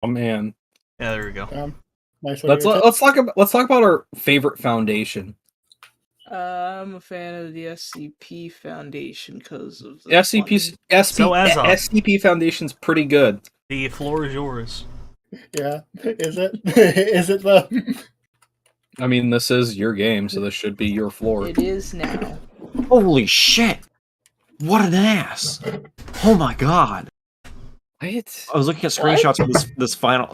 Oh man. Yeah, there we go. Nice. Let's talk about our favorite foundation. I'm a fan of the SCP Foundation because of the SCP Foundation's pretty good. The floor is yours. Yeah, is it? Is it though? I mean, this is your game, so this should be your floor. It is now. Holy shit! What an ass! Oh my god! I was looking at screenshots of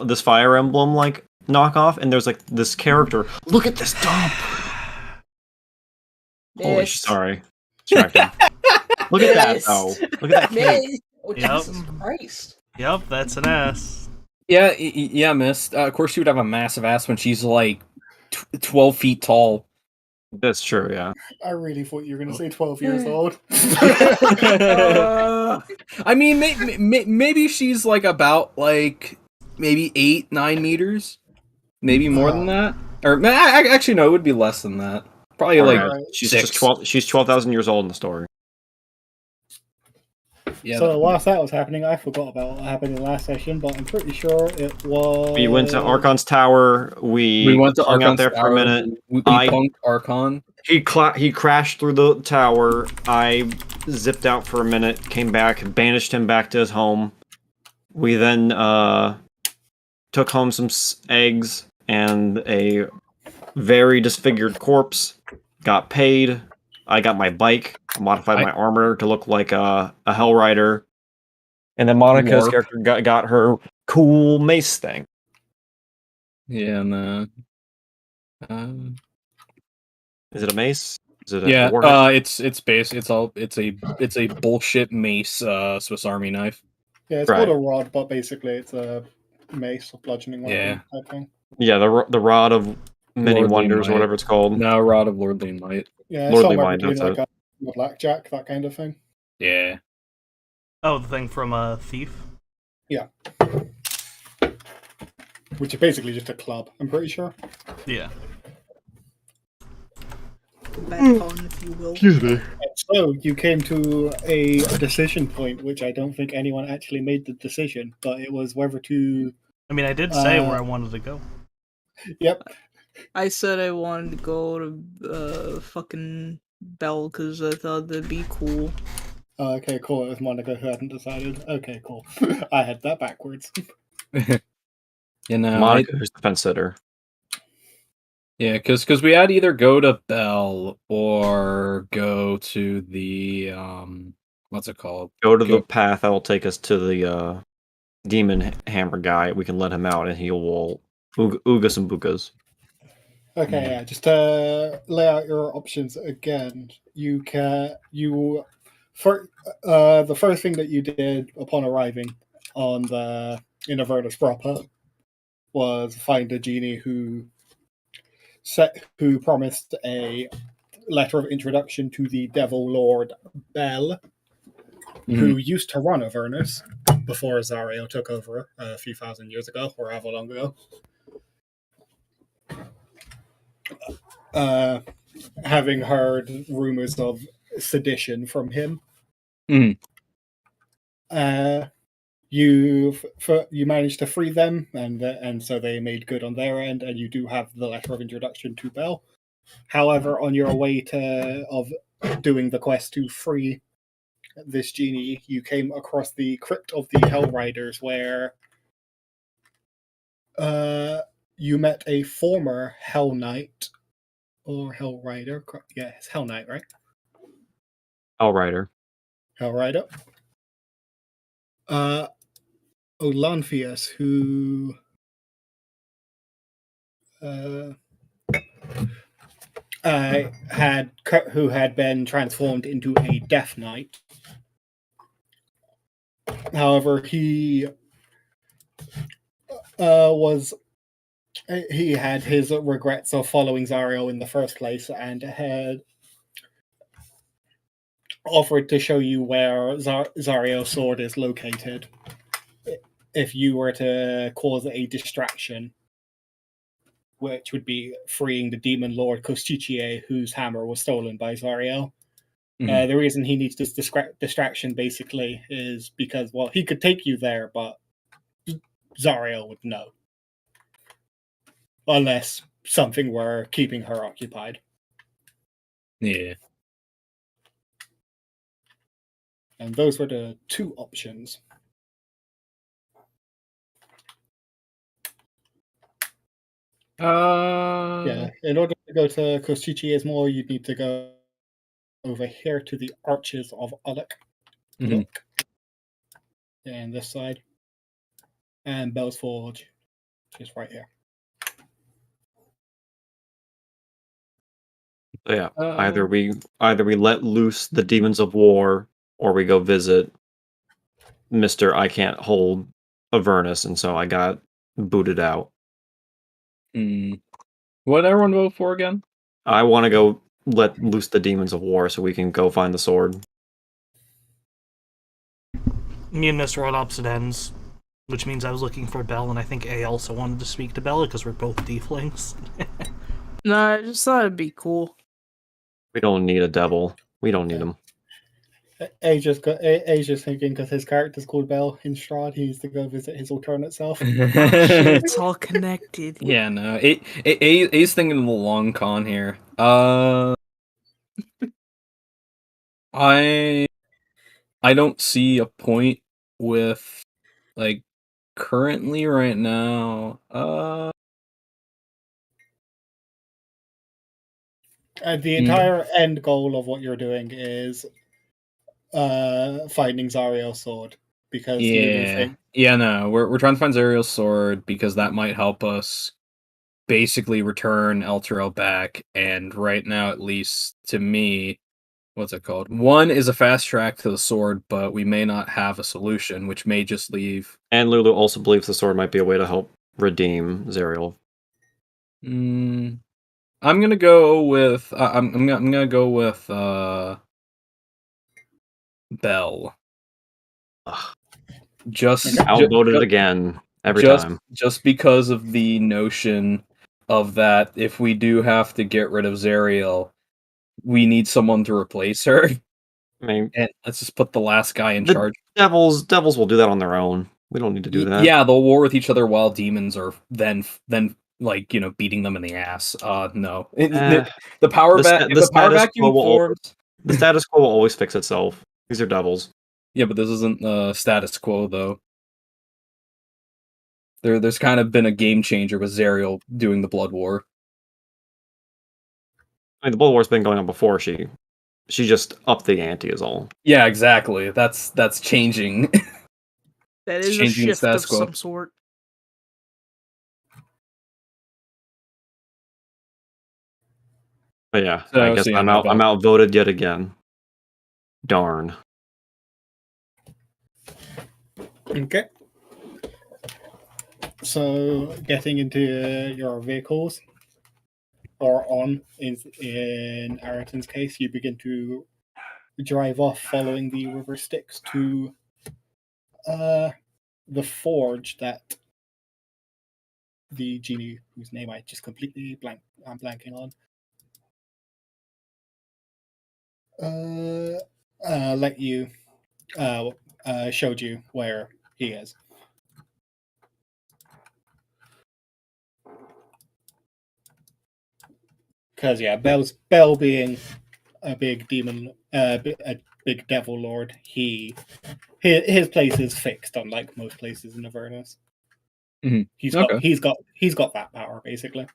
this Fire Emblem like knockoff, and there's like this character. Look at this dump! Holy sorry. Distracting. Look at that though. Look at that cake. Oh, Jesus Christ. Yep, that's an ass. Yeah, miss. Of course, she would have a massive ass when she's like 12 feet tall. That's true, yeah. I really thought you were going to say 12 years old. I mean, maybe she's like about like maybe 8-9 meters, maybe more than that. Or actually, no, it would be less than that. Probably like she's 6. just 12. She's 12,000 years old in the story. Yeah. So whilst that was happening, I forgot about what happened in the last session, but I'm pretty sure it was. We went to Archon's tower. We went to hung Archon's out there for a minute. We punked Archon. He crashed through the tower. I zipped out for a minute, came back, banished him back to his home. We then took home some eggs and a very disfigured corpse. Got paid. I got my bike. I modified my armor to look like a Hell Rider. And then Monica's character got her cool mace thing. Yeah, and is it a mace? Is it a warhead? It's base. It's a bullshit mace, Swiss Army knife. Yeah, it's called a rod, but basically it's a mace, a bludgeoning weapon type thing. Yeah, the rod of many wonders, or whatever it's called. No, rod of lordly might. Yeah, lordly might. That's like a blackjack, that kind of thing. Yeah. Oh, the thing from Thief. Yeah. Which is basically just a club, I'm pretty sure. Yeah. Baton, if you will. Excuse me. So you came to a decision point, which I don't think anyone actually made the decision, but it was whether to. I mean, I did say where I wanted to go. Yep. I said I wanted to go to fucking Bell because I thought that'd be cool. Okay, cool. It was Monica who hadn't decided. Okay, cool. I had that backwards. Monica, who's the fence sitter. Yeah, because we had either go to Bell or go to the what's it called? Go to the path that will take us to the demon hammer guy. We can let him out, and he will ooga some bukas. Okay, yeah. Just to lay out your options again, the first thing that you did upon arriving in Avernus proper was find a genie who promised a letter of introduction to the Devil Lord Bell, who used to run Avernus before Azario took over a few thousand years ago, or however long ago. Having heard rumors of sedition from him, you managed to free them, and so they made good on their end, and you do have the letter of introduction to Bell. However, on your way of doing the quest to free this genie, you came across the crypt of the Hell Riders, where you met a former Hell Knight or Hell Rider. Yeah, it's Hell Knight, right? Hell Rider. Hell Rider. Olanphius, who had been transformed into a Death Knight. However, he had his regrets of following Zario in the first place, and had offered to show you where Zario's sword is located if you were to cause a distraction, which would be freeing the demon lord Kostichie, whose hammer was stolen by Zario. The reason he needs this distraction basically is because, well, he could take you there, but Zariel would know. Unless something were keeping her occupied. Yeah. And those were the two options. Yeah, in order to go to Kostichi Ismore, you'd need to go over here to the Arches of Uluk. Mhm. And this side. And Bell's Forge, which is right here. So yeah, either we let loose the demons of war, or we go visit Mister I can't hold Avernus, and so I got booted out. What did everyone vote for again? I want to go let loose the demons of war so we can go find the sword. Me and Mr. on opposite ends, which means I was looking for Belle, and I think A also wanted to speak to Bella because we're both tieflings. No, I just thought it'd be cool. We don't need a devil. We don't need him. A's just thinking because his character's called Bell in Strahd, he needs to go visit his alternate self. Shit, it's all connected. Yeah, no. A's thinking of the long con here. I don't see a point with like currently right now. The entire end goal of what you're doing is finding Zariel's sword. Because no, we're trying to find Zariel's sword because that might help us basically return Elturel back, and right now, at least to me, what's it called? One is a fast track to the sword, but we may not have a solution, which may just leave. And Lulu also believes the sword might be a way to help redeem Zariel. I'm gonna go with I'm gonna go with Bell. Just outvoted again every time. Just because of the notion of that, if we do have to get rid of Zariel, we need someone to replace her. I mean, and let's just put the last guy in charge. Devils will do that on their own. We don't need to do that. Yeah, they'll war with each other while demons are then like beating them in the ass. No, the power vacuum forms. The status quo will always fix itself. These are devils. Yeah, but this isn't status quo though. There's kind of been a game changer with Zariel doing the Blood War. I mean, the Blood War's been going on before she just upped the ante is all. Yeah, exactly. That's changing. That is a shift of some sort. But yeah, I guess I'm outvoted yet again. Darn. Okay. So, getting into your vehicles, or on, in Araton's case, you begin to drive off following the river Styx to the forge that the genie, whose name I just completely I'm blanking on, showed you where he is. Because Bell being a big demon, a big devil lord, his place is fixed, unlike most places in Avernus. Mm-hmm. He's got that power basically.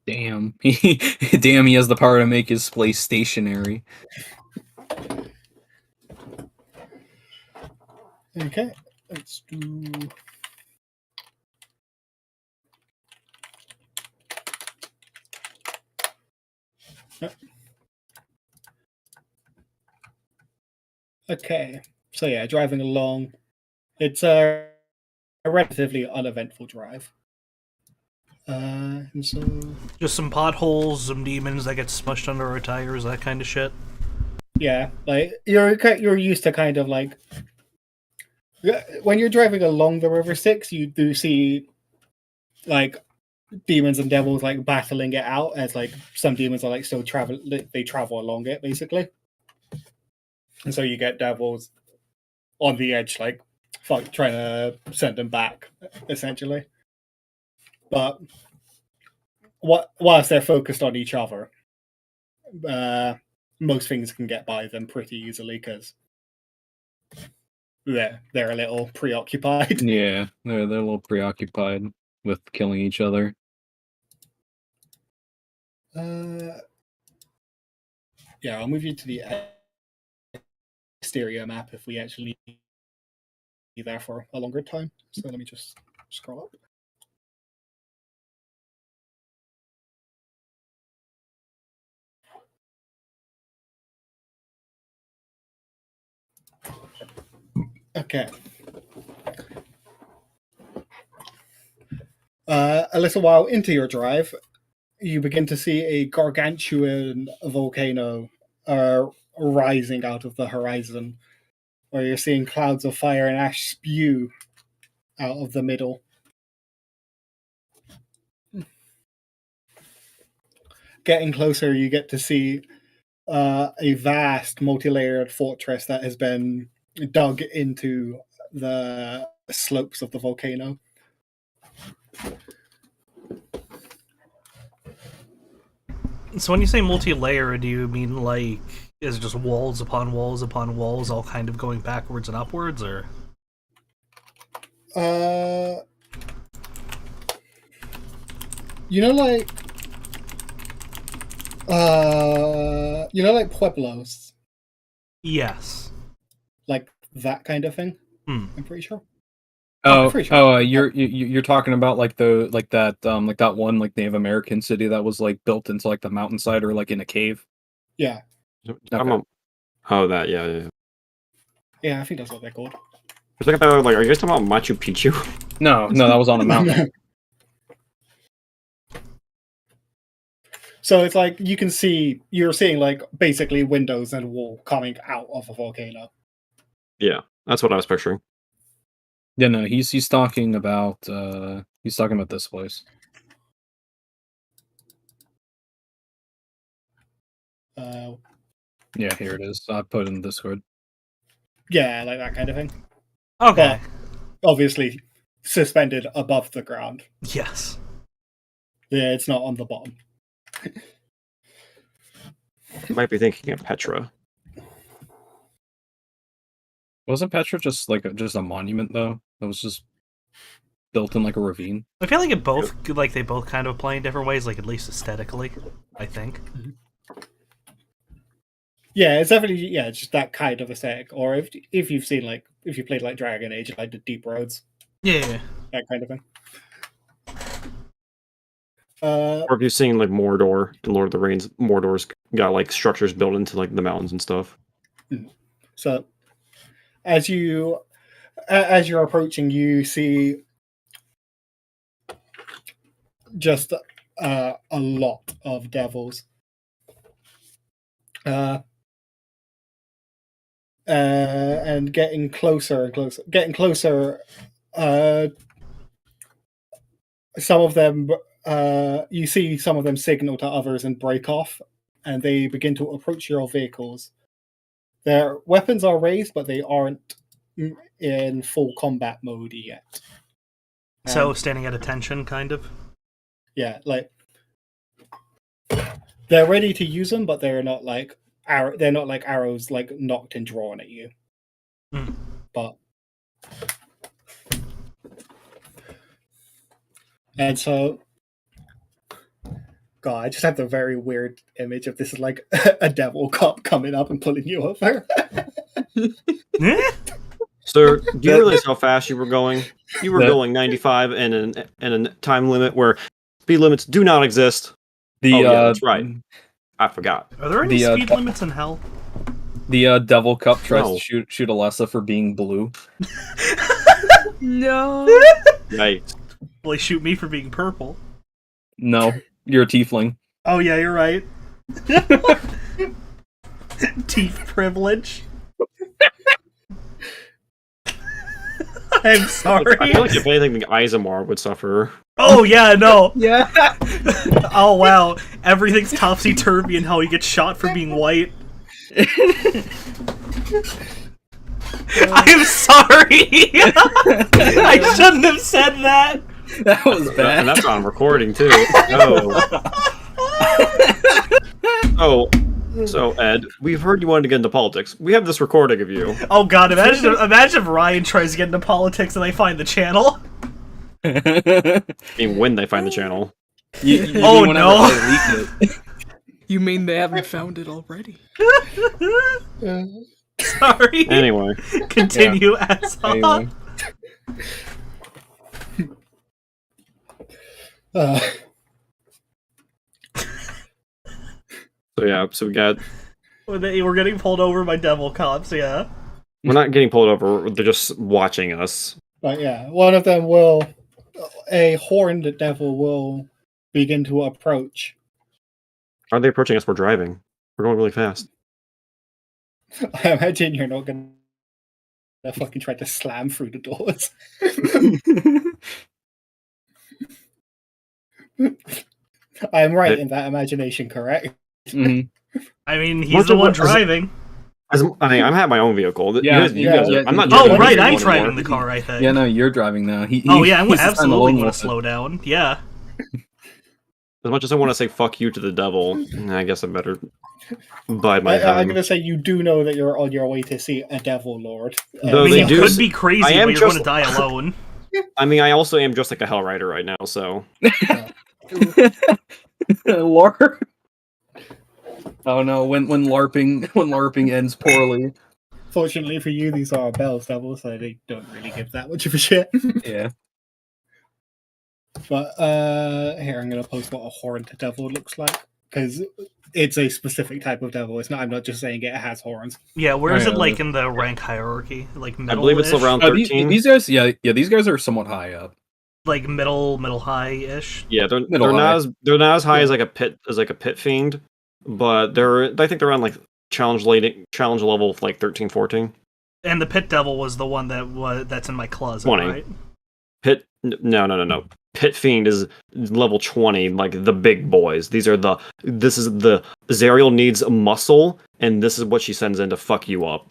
Damn, he has the power to make his place stationary. Okay, let's do. Okay, so yeah, driving along, it's a relatively uneventful drive. And so just some potholes, some demons that get smushed under our tires, that kind of shit. Yeah, like you're used to kind of like when you're driving along the River Styx, you do see like demons and devils like battling it out, as like some demons are like still travel along it basically, and so you get devils on the edge like trying to send them back, essentially. But whilst they're focused on each other, most things can get by them pretty easily because they're a little preoccupied. Yeah, they're a little preoccupied with killing each other. Yeah, I'll move you to the exterior map if we actually be there for a longer time. So let me just scroll up. Okay. A little while into your drive, you begin to see a gargantuan volcano rising out of the horizon, where you're seeing clouds of fire and ash spew out of the middle. Getting closer, you get to see a vast, multi-layered fortress that has been dug into the slopes of the volcano. So when you say multi-layer, do you mean like is it just walls upon walls upon walls, all kind of going backwards and upwards, or? You know, like pueblos, Yes. like that kind of thing. Hmm. I'm pretty sure. You're talking about like that one like Native American city that was like built into like the mountainside or like in a cave. Yeah, Oh, that, yeah. yeah, I think that's what they're called. I was like, are you guys talking about Machu Picchu? No, that was on a mountain. So it's like you're seeing like basically windows and wall coming out of a volcano. Yeah, that's what I was picturing. Yeah, no, he's talking about this place. Yeah, here it is. I put it in Discord. Yeah, like that kind of thing. Okay. But obviously suspended above the ground. Yes. Yeah, it's not on the bottom. Might be thinking of Petra. Wasn't Petra just a monument though? That was just built in like a ravine. I feel like they both kind of play in different ways, like at least aesthetically, I think. Yeah, it's definitely just that kind of aesthetic. Or if you've seen if you played like Dragon Age, like the Deep Roads, Yeah. that kind of thing. Or if you've seen like Mordor in Lord of the Rings, Mordor's got like structures built into like the mountains and stuff. So as you're approaching, you see just a lot of devils. And getting closer and closer. Some of them, you see some of them signal to others and break off, and they begin to approach your vehicles. Their weapons are raised, but they aren't in full combat mode yet. So standing at attention, kind of? Yeah, like they're ready to use them, but they're not like arrows like knocked and drawn at you. But and so God, I just have the very weird image of this is like a devil cop coming up and pulling you over. Sir, do you realize how fast you were going? You were going 95 and a time limit where speed limits do not exist. That's right. I forgot. Are there any speed limits in hell? The devil cup tries to shoot Alessa for being blue. No. Right. Will he shoot me for being purple? No, you're a tiefling. Oh yeah, you're right. Teeth privilege. I'm sorry. I feel like if anything, the Isomar would suffer. Oh yeah, no. Yeah. Oh wow, everything's topsy-turvy and how he gets shot for being white. I'm sorry. I shouldn't have said that. That was And bad. that's on recording too. Oh. So Ed, we've heard you wanted to get into politics. We have this recording of you. Oh god, imagine if Ryan tries to get into politics and they find the channel. I mean, when they find the channel. Oh, no. Leak it. You mean they haven't found it already? Sorry. Anyway. Continue, asshole. Anyway. So yeah, so we got. We're getting pulled over by devil cops, yeah. We're not getting pulled over. They're just watching us. But yeah, one of them will, a horned devil will begin to approach. Are they approaching us? We're driving. We're going really fast. I imagine you're not gonna fucking try to slam through the doors. I'm right in that imagination, correct? Mhm. I mean, he's the one driving. I mean, I have my own vehicle. Yeah, You guys yeah. I'm not. Oh, driving right, the I'm vehicle driving anymore. the car, I think. Yeah, no, you're driving now. Oh, yeah, I'm he's just absolutely alone going to with it. slow down. Yeah. As much as I want to say "fuck you" to the devil, I guess I better bide my time. I'm gonna say you do know that you're on your way to see a devil lord. Though I mean, they you do could s- be crazy, I am but you're going just- to die alone. I mean, I also am just like a hell rider right now, so LARP. Oh no! When LARPing ends poorly. Fortunately for you, these are Bell's devils, so they don't really give that much of a shit. Yeah. But here, I'm gonna post what a horned devil looks like, because it's a specific type of devil. It's not. I'm not just saying it has horns. Yeah, where is Oh, it, yeah, like, in the rank hierarchy? Like, I middle believe it's around Oh, these 13. guys, yeah, these guys are somewhat high up. Like, middle high-ish. Yeah, they're Middle high. they're not as high as like a pit fiend, but I think they're on like challenge level of like 13, 14. And the pit devil was the one that's in my closet, 20. right? No. Pit fiend is level 20, like the big boys. This is the Zariel needs muscle, and this is what she sends in to fuck you up.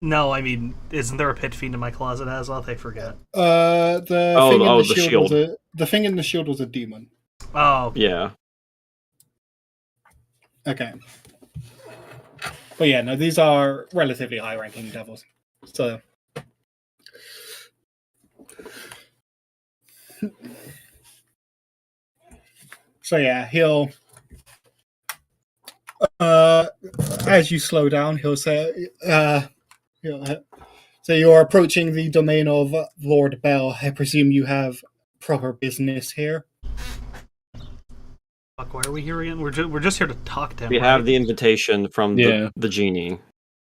No, I mean, isn't there a pit fiend in my closet as well? I forget. The the shield shield. was the thing in the shield was a demon. Oh, Yeah. Okay. But yeah, no, these are relatively high-ranking devils. So. So yeah, he'll. As you slow down, he'll say, "So you're approaching the domain of Lord Bell. I presume you have proper business here." fuck, why are we here again? We're just here to talk to him, We right? have the invitation from Yeah. the genie.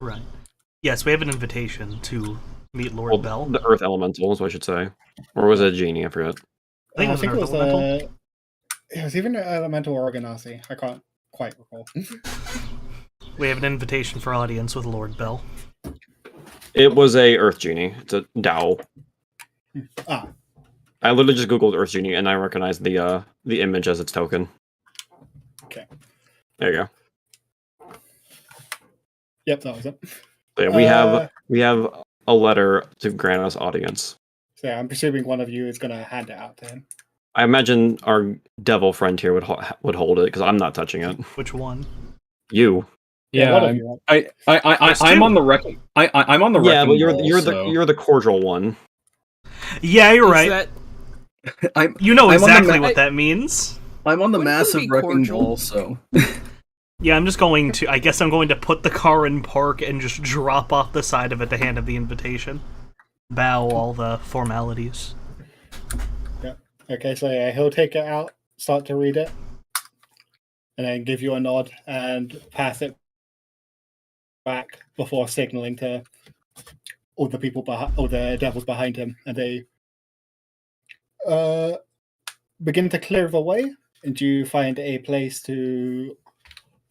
Right. Yes, we have an invitation to meet Lord Well, Bell. the Earth Elemental is what I should say. Or was it a genie? I forget. I think it was an Earth Elemental. It was even an elemental or a ganassi. I can't quite recall. We have an invitation for audience with Lord Bell. It was a Earth Genie. It's a Dao. Ah, I literally just googled Earth Genie and I recognized the image as its token. okay. There you go. Yep, that was it. So yeah, we have a letter to grant us audience. So yeah, I'm presuming one of you is going to hand it out to him. I imagine our devil friend here would hold it because I'm not touching it. Which one? You. Yeah, one of you. I'm on the wrecking. I'm on the Yeah, wrecking but ball, you're the cordial one. Yeah, you're Is right. that You know I'm on the exactly ma- what that means. I'm on the Wouldn't it massive be wrecking cordial? ball, so Yeah, I'm just going to. I guess I'm going to put the car in park and just drop off the side of it to hand him the invitation. Bow all the formalities. Okay, so yeah, he'll take it out, start to read it, and then give you a nod and pass it back before signaling to all the people all the devils behind him, and they begin to clear the way, and you find a place to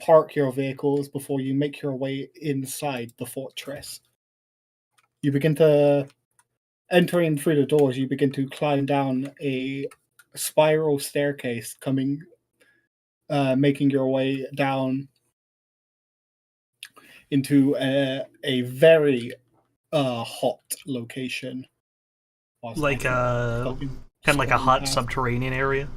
park your vehicles before you make your way inside the fortress. You begin to entering through the doors. You begin to climb down a spiral staircase, making your way down into a very hot location. Whilst Like fucking kind of like a scrolling hot past. subterranean area.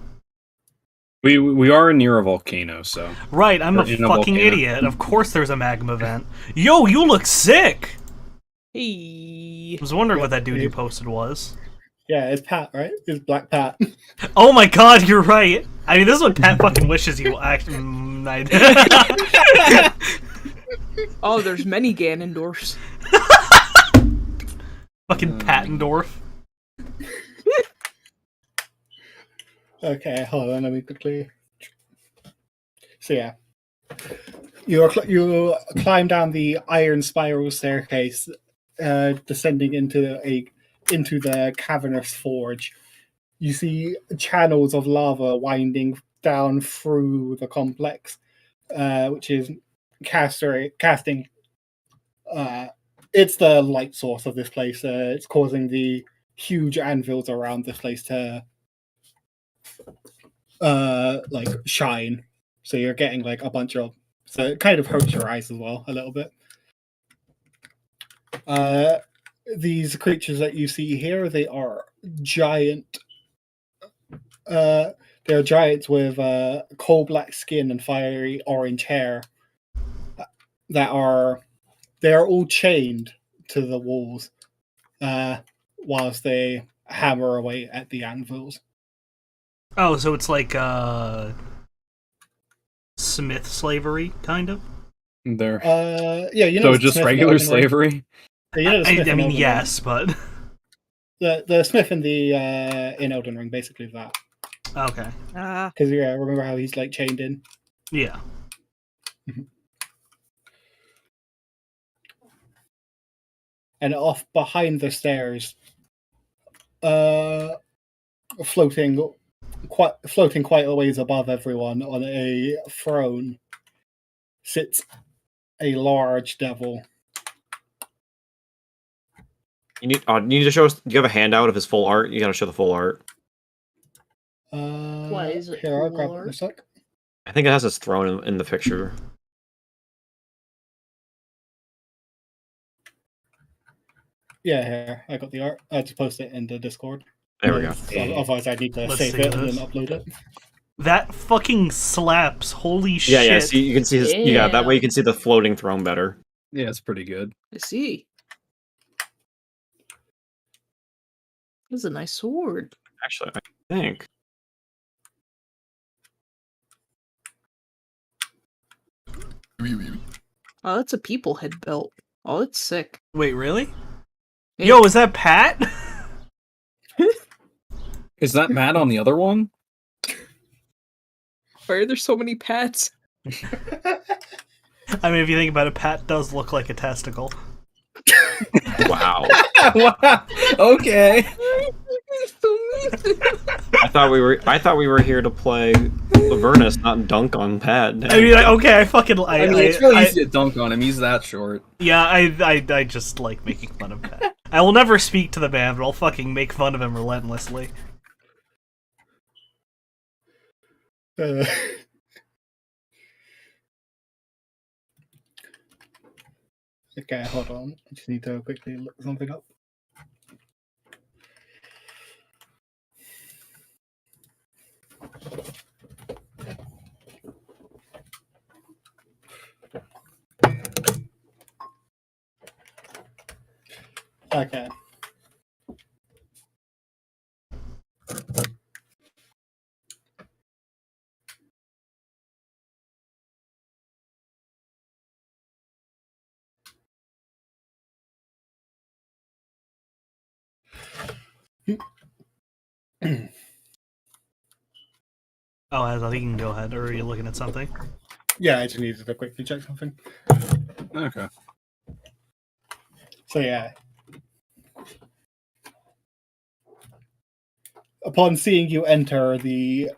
We are near a volcano, so Right, I'm a We're in a fucking volcano. idiot. Of course there's a magma vent. Yo, you look sick! Hey. I was wondering what Yeah, that dude you dude. posted was. Yeah, it's Pat, right? It's Black Pat. Oh my god, you're right! I mean, this is what Pat fucking wishes you act. Oh, there's many Ganondorfs. Fucking Pattendorf. Okay, hold on, let me quickly. So yeah, you climb down the iron spiral staircase, descending into the cavernous forge. You see channels of lava winding down through the complex, which is casting. It's the light source of this place. It's causing the huge anvils around this place to like shine. So you're getting like a bunch of, so it kind of hurts your eyes as well a little bit. These creatures that you see here, they are giant. They're giants with coal black skin and fiery orange hair. They are all chained to the walls, whilst they hammer away at the anvils. Oh, so it's like Smith slavery, kind of? there. Yeah, you know. So just Smith in regular Elden Ring? slavery. Yeah, you know the Smith I in mean, Elden Ring? yes, but The Smith in the in Elden Ring, basically that. okay, Ah. Because yeah, remember how he's like chained in. yeah. And off behind the stairs, floating quite a ways above everyone on a throne, sits a large devil. You need to show us. Do you have a handout of his full art? You gotta show the full art. Why is it Here, I'll full grab it in art? a sec. I think it has his throne in the picture. Yeah, here, I got the art. I just post it in the Discord. There we go. Otherwise, I need to Let's save see it and this. then upload it. That fucking slaps. Holy Yeah, shit. yeah. See, you can see his. Yeah, that way you Yeah. can see the floating throne better. Yeah, it's pretty good. I see. This is a nice sword. Actually, I think. Oh, that's a people head belt. Oh, it's sick. Wait, really? Yeah. Yo, is that Pat? Is that Matt on the other one? Why are there so many Pats? I mean, if you think about it, Pat does look like a testicle. Wow. Wow. Okay. I thought we were here to play Avernus, not dunk on Pat. I mean, okay, I mean, it's really easy to dunk on him. He's that short. Yeah, I just like making fun of Pat. I will never speak to the man, but I'll fucking make fun of him relentlessly. Okay, hold on. I just need to quickly look something up. Okay. Oh, I think you can go ahead, or are you looking at something? Yeah, I just needed to quickly check something. Okay. So yeah. Upon seeing you enter, the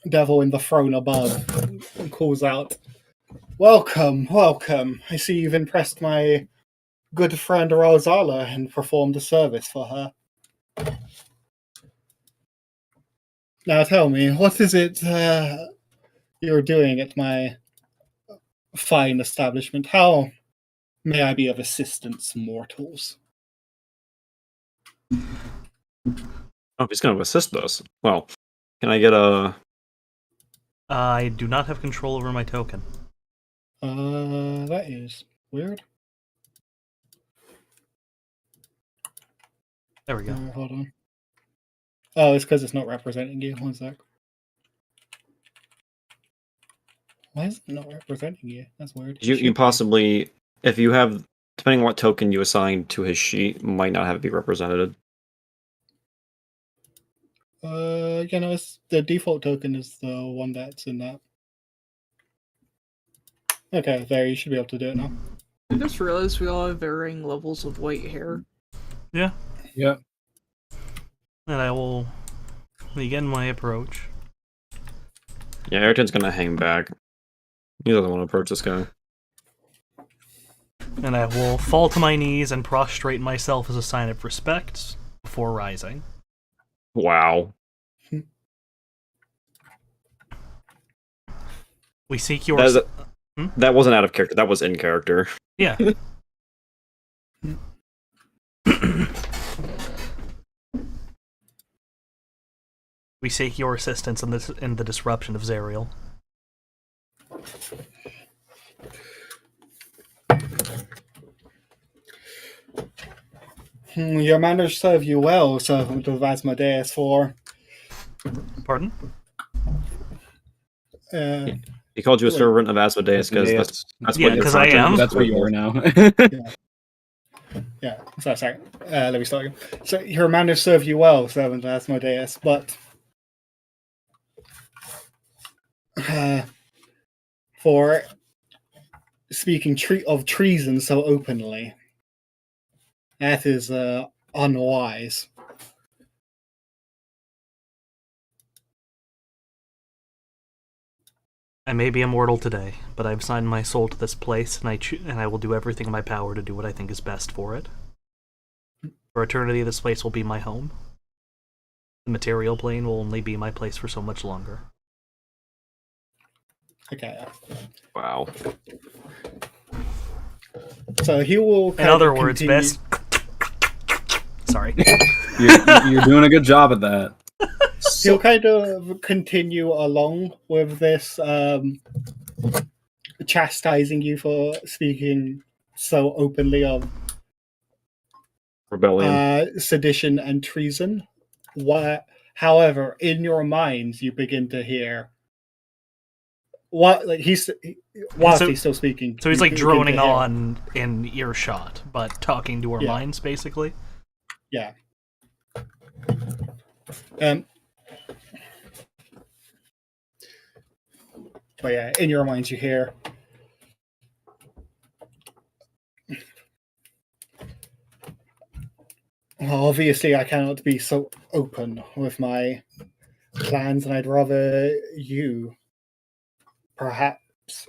devil in the throne above calls out, "Welcome, welcome. I see you've impressed my good friend Rosala and performed a service for her. Now tell me, what is it you're doing at my fine establishment? How May I be of assistance, mortals? Oh, he's going to assist us. Well, can I get a... I do not have control over my token. That is weird. There we go. Hold on. Oh, it's because it's not representing you. One sec. Why is it not representing you? That's weird. You possibly, if you have, depending on what token you assign to his sheet, might not have it be represented. It's the default token is the one that's in that. Okay, there, you should be able to do it now. I just realized we all have varying levels of white hair. Yeah. Yeah. And I will begin my approach. Yeah, Ayrton's going to hang back. He doesn't want to approach this guy. And I will fall to my knees and prostrate myself as a sign of respect before rising. Wow. We seek your... That wasn't out of character, that was in character. Yeah. We seek your assistance in the disruption of Zariel. Your manners serve you well, servant of Asmodeus, for... Pardon? He called you a servant of Asmodeus because that's Yeah, what your 'cause I am. That's what you are now. Yeah, sorry. Let me start again. So, your manners serve you well, servant of Asmodeus, but... for speaking of treason so openly, that is unwise. I may be immortal today, but I've signed my soul to this place, and I will do everything in my power to do what I think is best for it. For eternity, this place will be my home. The material plane will only be my place for so much longer. Okay. Wow. So he will. In other words, best. Sorry. You're doing a good job at that. He'll kind of continue along with this, chastising you for speaking so openly of Rebellion. Sedition and treason. However, in your minds, you begin to hear whilst he's still speaking. So he's you like begin droning to hear- on in earshot, but talking to our minds, basically. Yeah. But yeah, in your minds, you hear. Well, obviously, I cannot be so open with my plans, and I'd rather you perhaps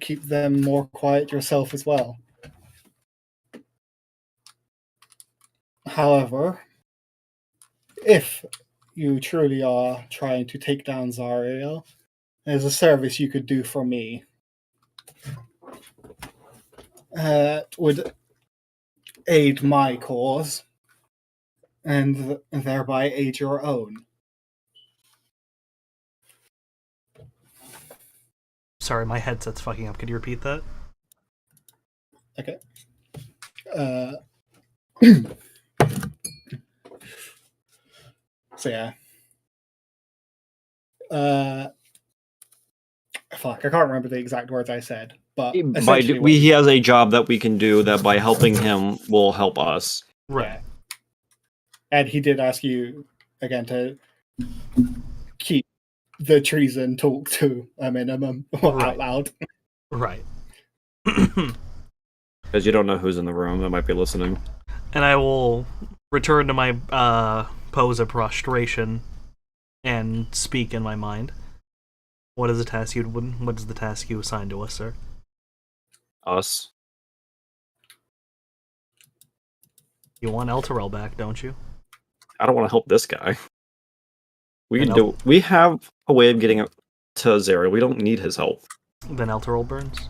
keep them more quiet yourself as well. However, if you truly are trying to take down Zariel, there's a service you could do for me. Would aid my cause, and thereby aid your own. Sorry, my headset's fucking up. Could you repeat that? Okay. So yeah. Fuck, I can't remember the exact words I said, but essentially He has a job that we can do that by helping him will help us. Right. Yeah. And he did ask you again to keep the treason talk to a minimum out loud. Right. Because you don't know who's in the room that might be listening. And I will return to my pose of prostration and speak in my mind. What is the task you assigned to us, sir? Us. You want Elturel back, don't you? I don't want to help this guy. We have a way of getting to Zariel. We don't need his help. Then Elturel burns.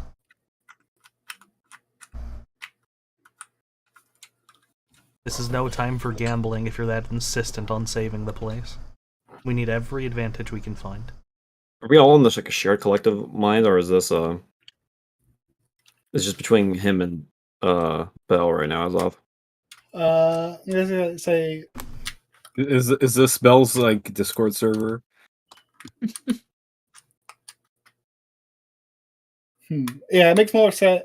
This is no time for gambling if you're that insistent on saving the place. We need every advantage we can find. Are we all in this like a shared collective mind, or is this it's just between him and Bell right now, Azov? I'm gonna say Is this Bell's like Discord server? yeah, it makes more sense.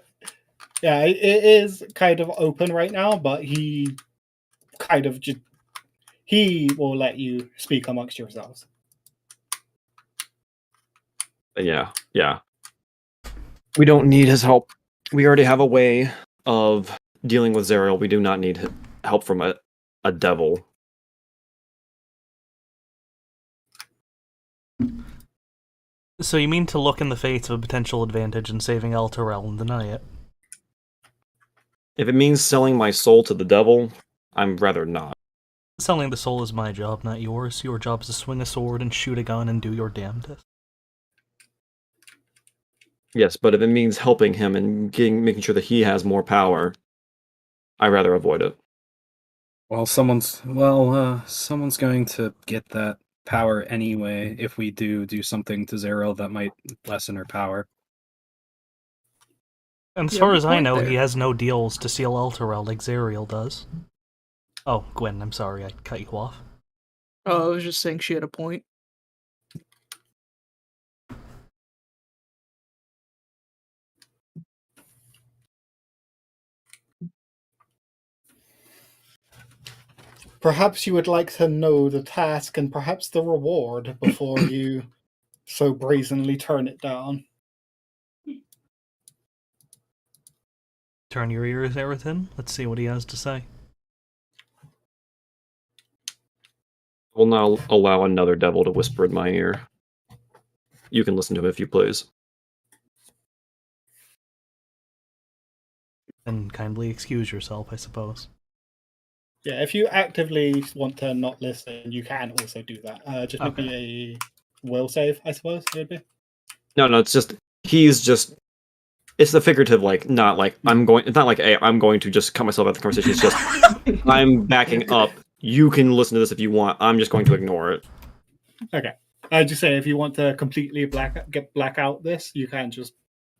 Yeah, it is kind of open right now, but he kind of just he will let you speak amongst yourselves. Yeah. We don't need his help. We already have a way of dealing with Zariel. We do not need help from a devil. So you mean to look in the face of a potential advantage in saving El Terrell and deny it? If it means selling my soul to the devil, I'm rather not. Selling the soul is my job, not yours. Your job is to swing a sword and shoot a gun and do your damnedest. Yes, but if it means helping him and making sure that he has more power, I'd rather avoid it. Well, someone's going to get that power anyway if we do something to Zariel that might lessen her power. And as Yeah, far as I point know, there. he has no deals to steal El Terrell like Zariel does. Oh, Gwen, I'm sorry, I cut you off. Oh, I was just saying she had a point. Perhaps you would like to know the task and perhaps the reward before you so brazenly turn it down. Turn your ears, Erethin. Let's see what he has to say. Will now allow another devil to whisper in my ear. You can listen to him if you please. And kindly excuse yourself, I suppose. Yeah, if you actively want to not listen, you can also do that. Just maybe a will save, I suppose it would be. No, it's just it's the figurative, like not like it's not like hey, I'm going to just cut myself out of the conversation. It's just I'm backing up. You can listen to this if you want. I'm just going to ignore it. Okay. I just say if you want to completely black out this, you can just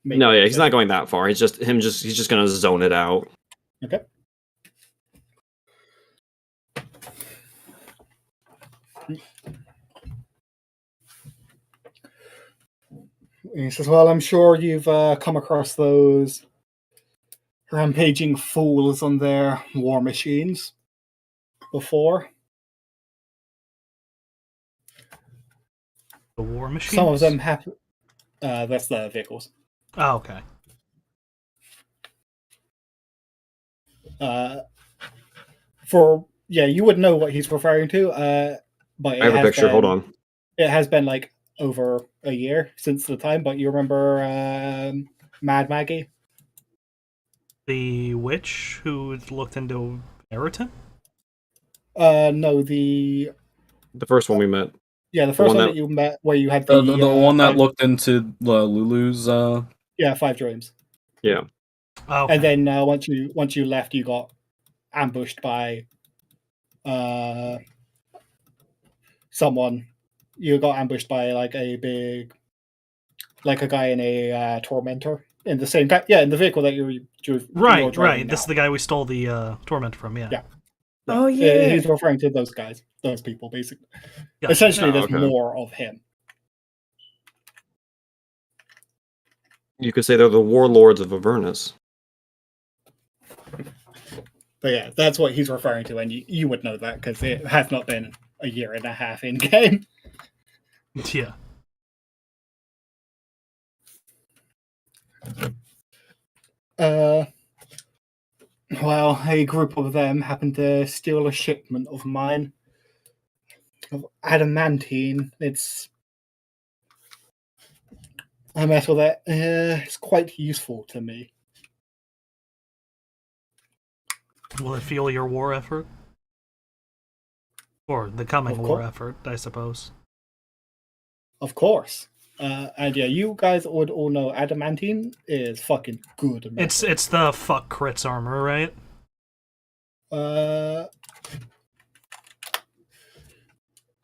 make No, it yeah, he's so. not going that far. He's just gonna zone it out. Okay. He says, well, I'm sure you've come across those rampaging fools on their war machines before. The war machines? Some of them have... that's the vehicles. Oh, okay. You would know what he's referring to, but I have a picture. Hold on. It has been like over a year since the time, but you remember Mad Maggie? The witch who looked into Eretin? No, the first one we met. Yeah, the first one that you met, where you had the one that looked into Lulu's. 5 dreams. Yeah. Oh, okay. And then once you left, you got ambushed by someone. You got ambushed by like a guy in a tormentor in the same guy. Yeah, in the vehicle that you're right. driving This is the guy we stole the torment from. Yeah. Oh yeah. He's referring to those guys, those people, basically. Gotcha. Essentially, Oh, there's okay. more of him. You could say they're the warlords of Avernus. But yeah, that's what he's referring to, and you would know that because it has not been a year and a half in game. Yeah. Well, a group of them happened to steal a shipment of mine of adamantine. It's a metal that is quite useful to me. Will it fuel your war effort? Or the coming Of war course. effort, I suppose. Of course. And yeah, you guys would all know adamantine is fucking good metal. It's the fuck crits armor, right? Uh,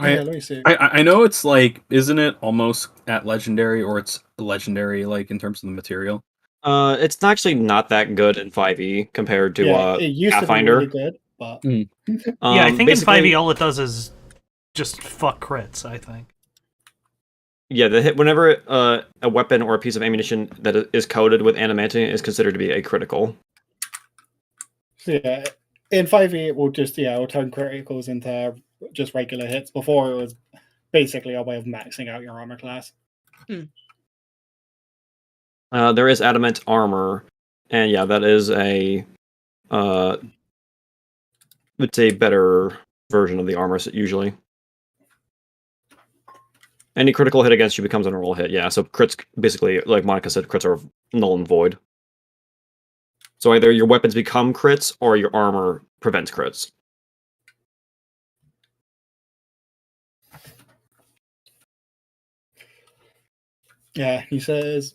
I- yeah, let me see. I know it's like, isn't it almost at legendary, or it's legendary like in terms of the material? It's actually not that good in 5e compared to Yeah, it used to be Pathfinder. really good, but Yeah, I think in basically, 5e all it does is just fuck crits, I think. yeah, the hit whenever a weapon or a piece of ammunition that is coated with adamantium is considered to be a critical. yeah, in 5e it will just it'll turn criticals into just regular hits. Before it was basically a way of maxing out your armor class. There is adamant armor, and yeah, that is a it's a better version of the armor usually. Any critical hit against you becomes a normal hit. Yeah, so crits basically, like Monica said, crits are null and void. So either your weapons become crits or your armor prevents crits. Yeah, he says,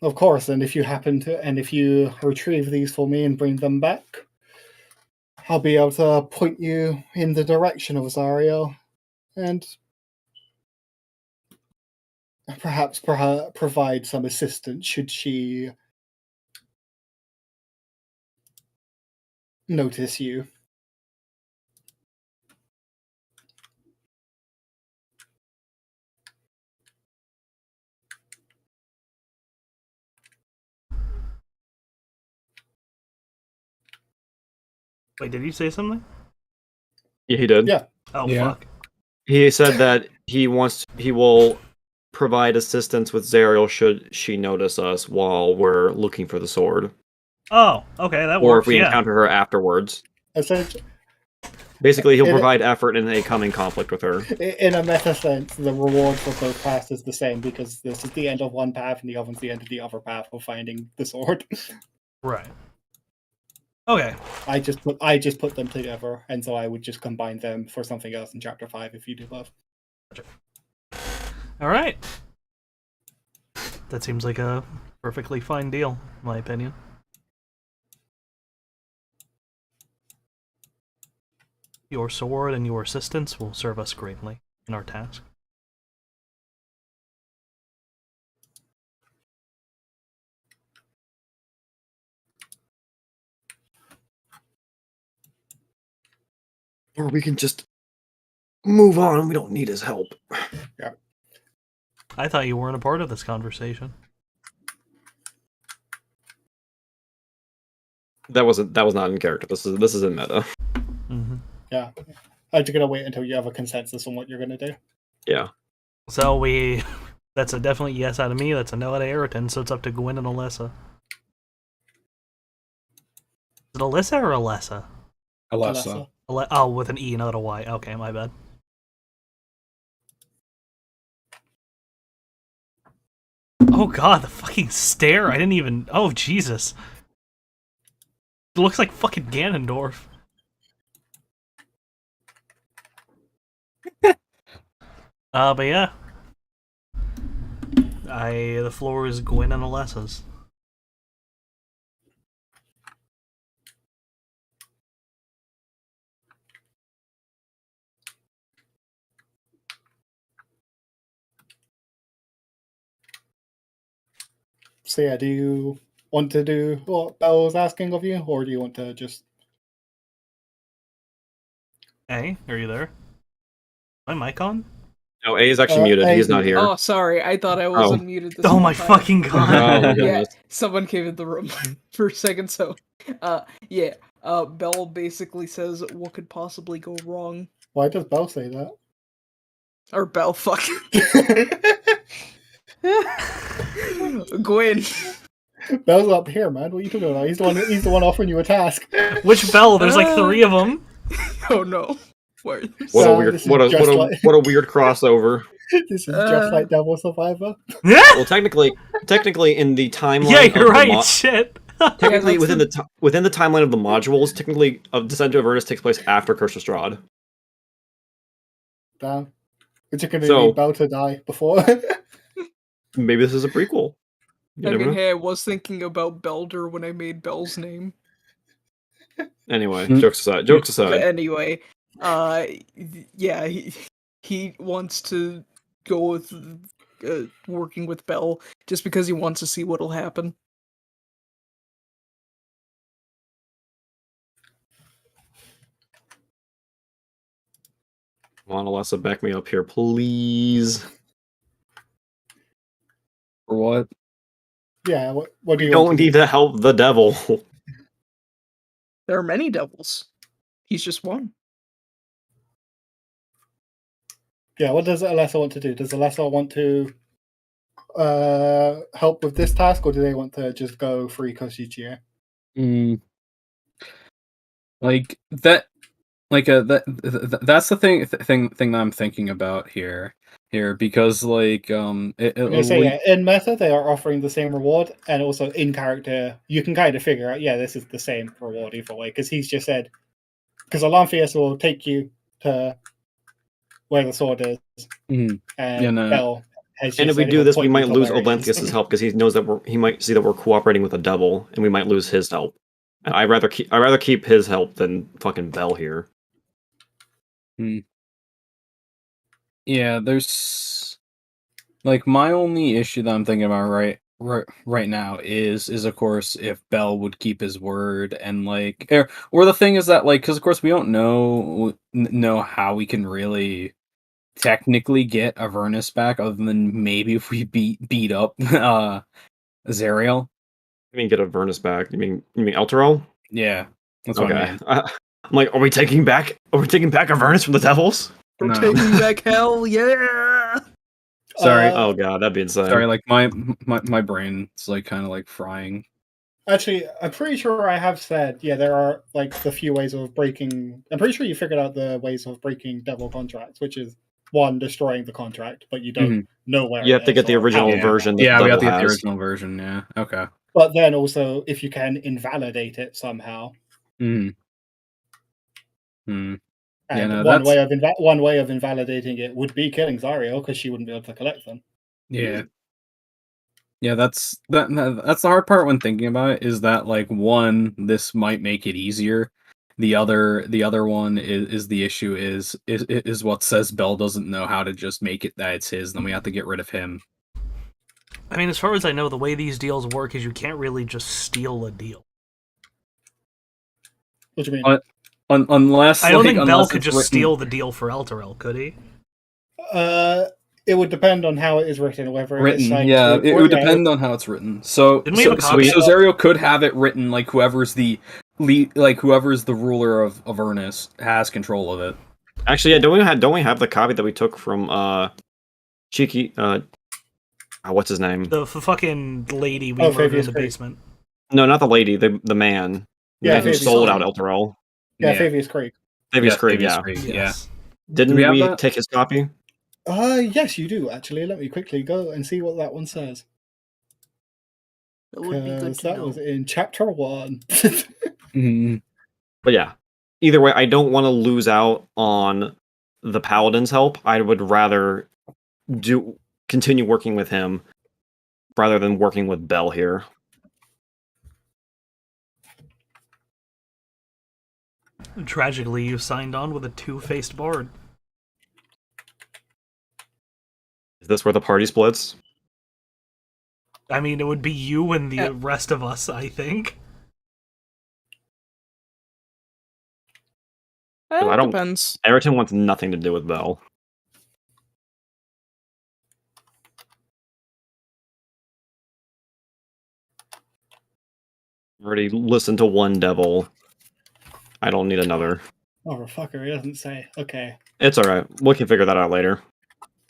of course, and if you retrieve these for me and bring them back, I'll be able to point you in the direction of Zariel, and perhaps provide some assistance should she notice you. Wait, did you say something? Yeah, he did. Yeah. Oh, Yeah. fuck. He said that he will provide assistance with Zariel should she notice us while we're looking for the sword. Oh, okay, that Or works, if we yeah. encounter her afterwards. Essentially, Basically, he'll In- provide effort in a coming conflict with her. in a meta sense, the reward for both paths is the same because this is the end of one path and the other's the end of the other path of finding the sword. Right. Okay. I just put them together, and so I would just combine them for something else in chapter 5 if you do both. Alright. That seems like a perfectly fine deal, in my opinion. Your sword and your assistance will serve us greatly in our task. Or we can just move on. We don't need his help. I thought you weren't a part of this conversation. That was not in character. This is in meta. Mm-hmm. Yeah. I'm just gonna wait until you have a consensus on what you're gonna do. Yeah. So that's a definite yes out of me, that's a no out of Ayrton, so it's up to Gwen and Alyssa. Is it Alyssa or Alessa? Alessa. Oh, with an E, not a Y. Okay, my bad. Oh god, the fucking stare! I didn't even... Oh, Jesus. It looks like fucking Ganondorf. But yeah. The floor is Gwen and Alessa's. So yeah, do you want to do what Belle was asking of you, or do you want to just... Hey, are you there? My mic on? No, A is actually muted. A He's is not muted. here. Oh, sorry. I thought I was Oh. unmuted this Oh whole my time. fucking god! Oh my Yeah, goodness. someone came in the room for a second, so... Belle basically says, what could possibly go wrong? Why does Belle say that? Or Belle, fuck. Gwen. Belle's up here, man. What are you talking about? He's the one offering you a task. Which bell? There's like 3 of them. Oh no. Where? What So a weird this is what a just what a like- what a weird crossover. This is just like Devil Survivor. Well, technically in the timeline Yeah, of you're the right, shit. technically Yeah, within that's within the timeline of the modules, technically Descent to Avernus takes place after Curse of Strahd. Damn. But you're gonna So- need Belle to die before. Maybe this is a prequel. You I never mean, know. hey, I was thinking about Baldur when I made Bel's name. Anyway, Mm. jokes aside. Jokes But aside. anyway, yeah, he wants to go with working with Bell just because he wants to see what'll happen. Come on, Alessa, back me up here, please. For what? Yeah, what do We you want don't to need do? to help the devil. There are many devils. He's just one. Yeah, what does Alessa want to do? Does Alessa want to help with this task, or do they want to just go free Koshichie? Like that, that's the thing that I'm thinking about here, because like I'm gonna say, yeah, in meta they are offering the same reward, and also in character you can kind of figure out, yeah, this is the same reward either way, because he's just said, because Alantheus will take you to where the sword is, yeah, and no, Bell has And just if we said do he'll this, we point you might to lose where it is. Olanthius' help because he knows that he might see that we're cooperating with the devil, and we might lose his help. And I'd rather keep his help than fucking Bell here. yeah. There's like my only issue that I'm thinking about right now is of course if Bell would keep his word, and like or the thing is that like, because of course we don't know how we can really technically get Avernus back, other than maybe if we beat up Zariel. You mean get Avernus back? You mean Elturel? Yeah, that's what I Okay. mean. I'm like, are we taking back Avernus from the devils? We're No. taking back hell, yeah! Sorry. Oh god, that'd be insane. Sorry, like my brain's like kind of like frying. Actually, I'm pretty sure I have said, yeah, there are like the few ways of breaking. I'm pretty sure you figured out the ways of breaking devil contracts, which is one, destroying the contract, but you don't know where You it have to is get the or how original to do version that. that Yeah, the we have devil to get the has. original version. Yeah. Okay. But then also, if you can invalidate it somehow, Hmm. Yeah. and No, one that's way of invalidating it would be killing Zariel because she wouldn't be able to collect them. yeah. Yeah, that's the hard part when thinking about it, is that like one, this might make it easier. The other one is the issue is what says Bell doesn't know how to just make it that it's his, then we have to get rid of him. I mean, as far as I know, the way these deals work is you can't really just steal a deal. What do you mean? Unless I don't like, think Bell unless could it's just written, steal the deal for Elturel, could he? It would depend on how it is written, whether it's like yeah, through, it would depend on how it's written. So Didn't we have a copy? so Zariel could have it written like whoever's the whoever's the ruler of Avernus has control of it. Actually, yeah, don't we have the copy that we took from Cheeky what's his name? The fucking lady we Oh, murdered in Fabius the Creek. basement. No, not the lady, the man. The Yeah, man who Fabius sold out Creek. Elturel. Yeah, Fabius Creek. Fabius Creek, Fabius yeah. Creek, Yes. Didn't Do we have we that? take his copy? Yes, you do actually. Let me quickly go and see what that one says. That would be good Because to that know. was in chapter 1. Mhm. But yeah. Either way, I don't want to lose out on the Paladin's help. I would rather continue working with him rather than working with Bell here. Tragically, you signed on with a two-faced bard. Is this where the party splits? I mean, it would be you and the Yeah. rest of us, I think. I don't- Depends. Ayrton wants nothing to do with Bell. Already listened to one devil. I don't need another. Oh, fucker, it doesn't say. Okay. It's alright. We can figure that out later.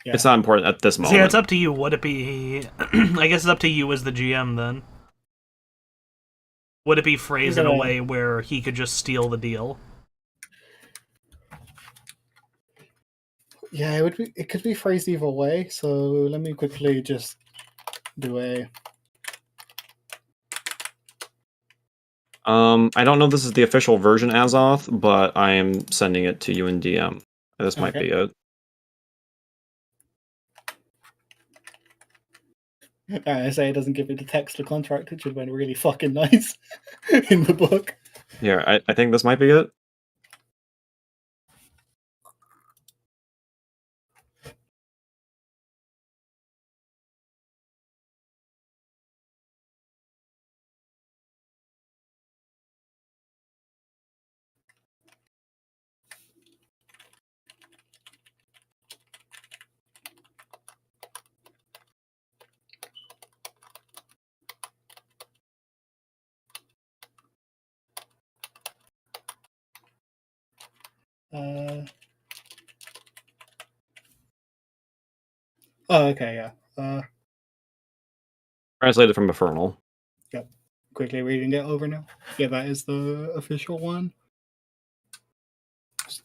Yeah. It's not important at this moment. So yeah, it's up to you. Would it be... I guess it's up to you as the GM, then. Would it be phrased in a way where he could just steal the deal? Yeah, it could be phrased either way, so let me quickly just do a... I don't know if this is the official version, Azoth, but I am sending it to you in DM. This might Okay. be it. I say it doesn't give me the text or contract, which would have been really fucking nice in the book. Yeah, I think this might be it. Oh, okay, yeah. Translated from Infernal. Yep. Quickly reading it over now. Yeah, that is the official one.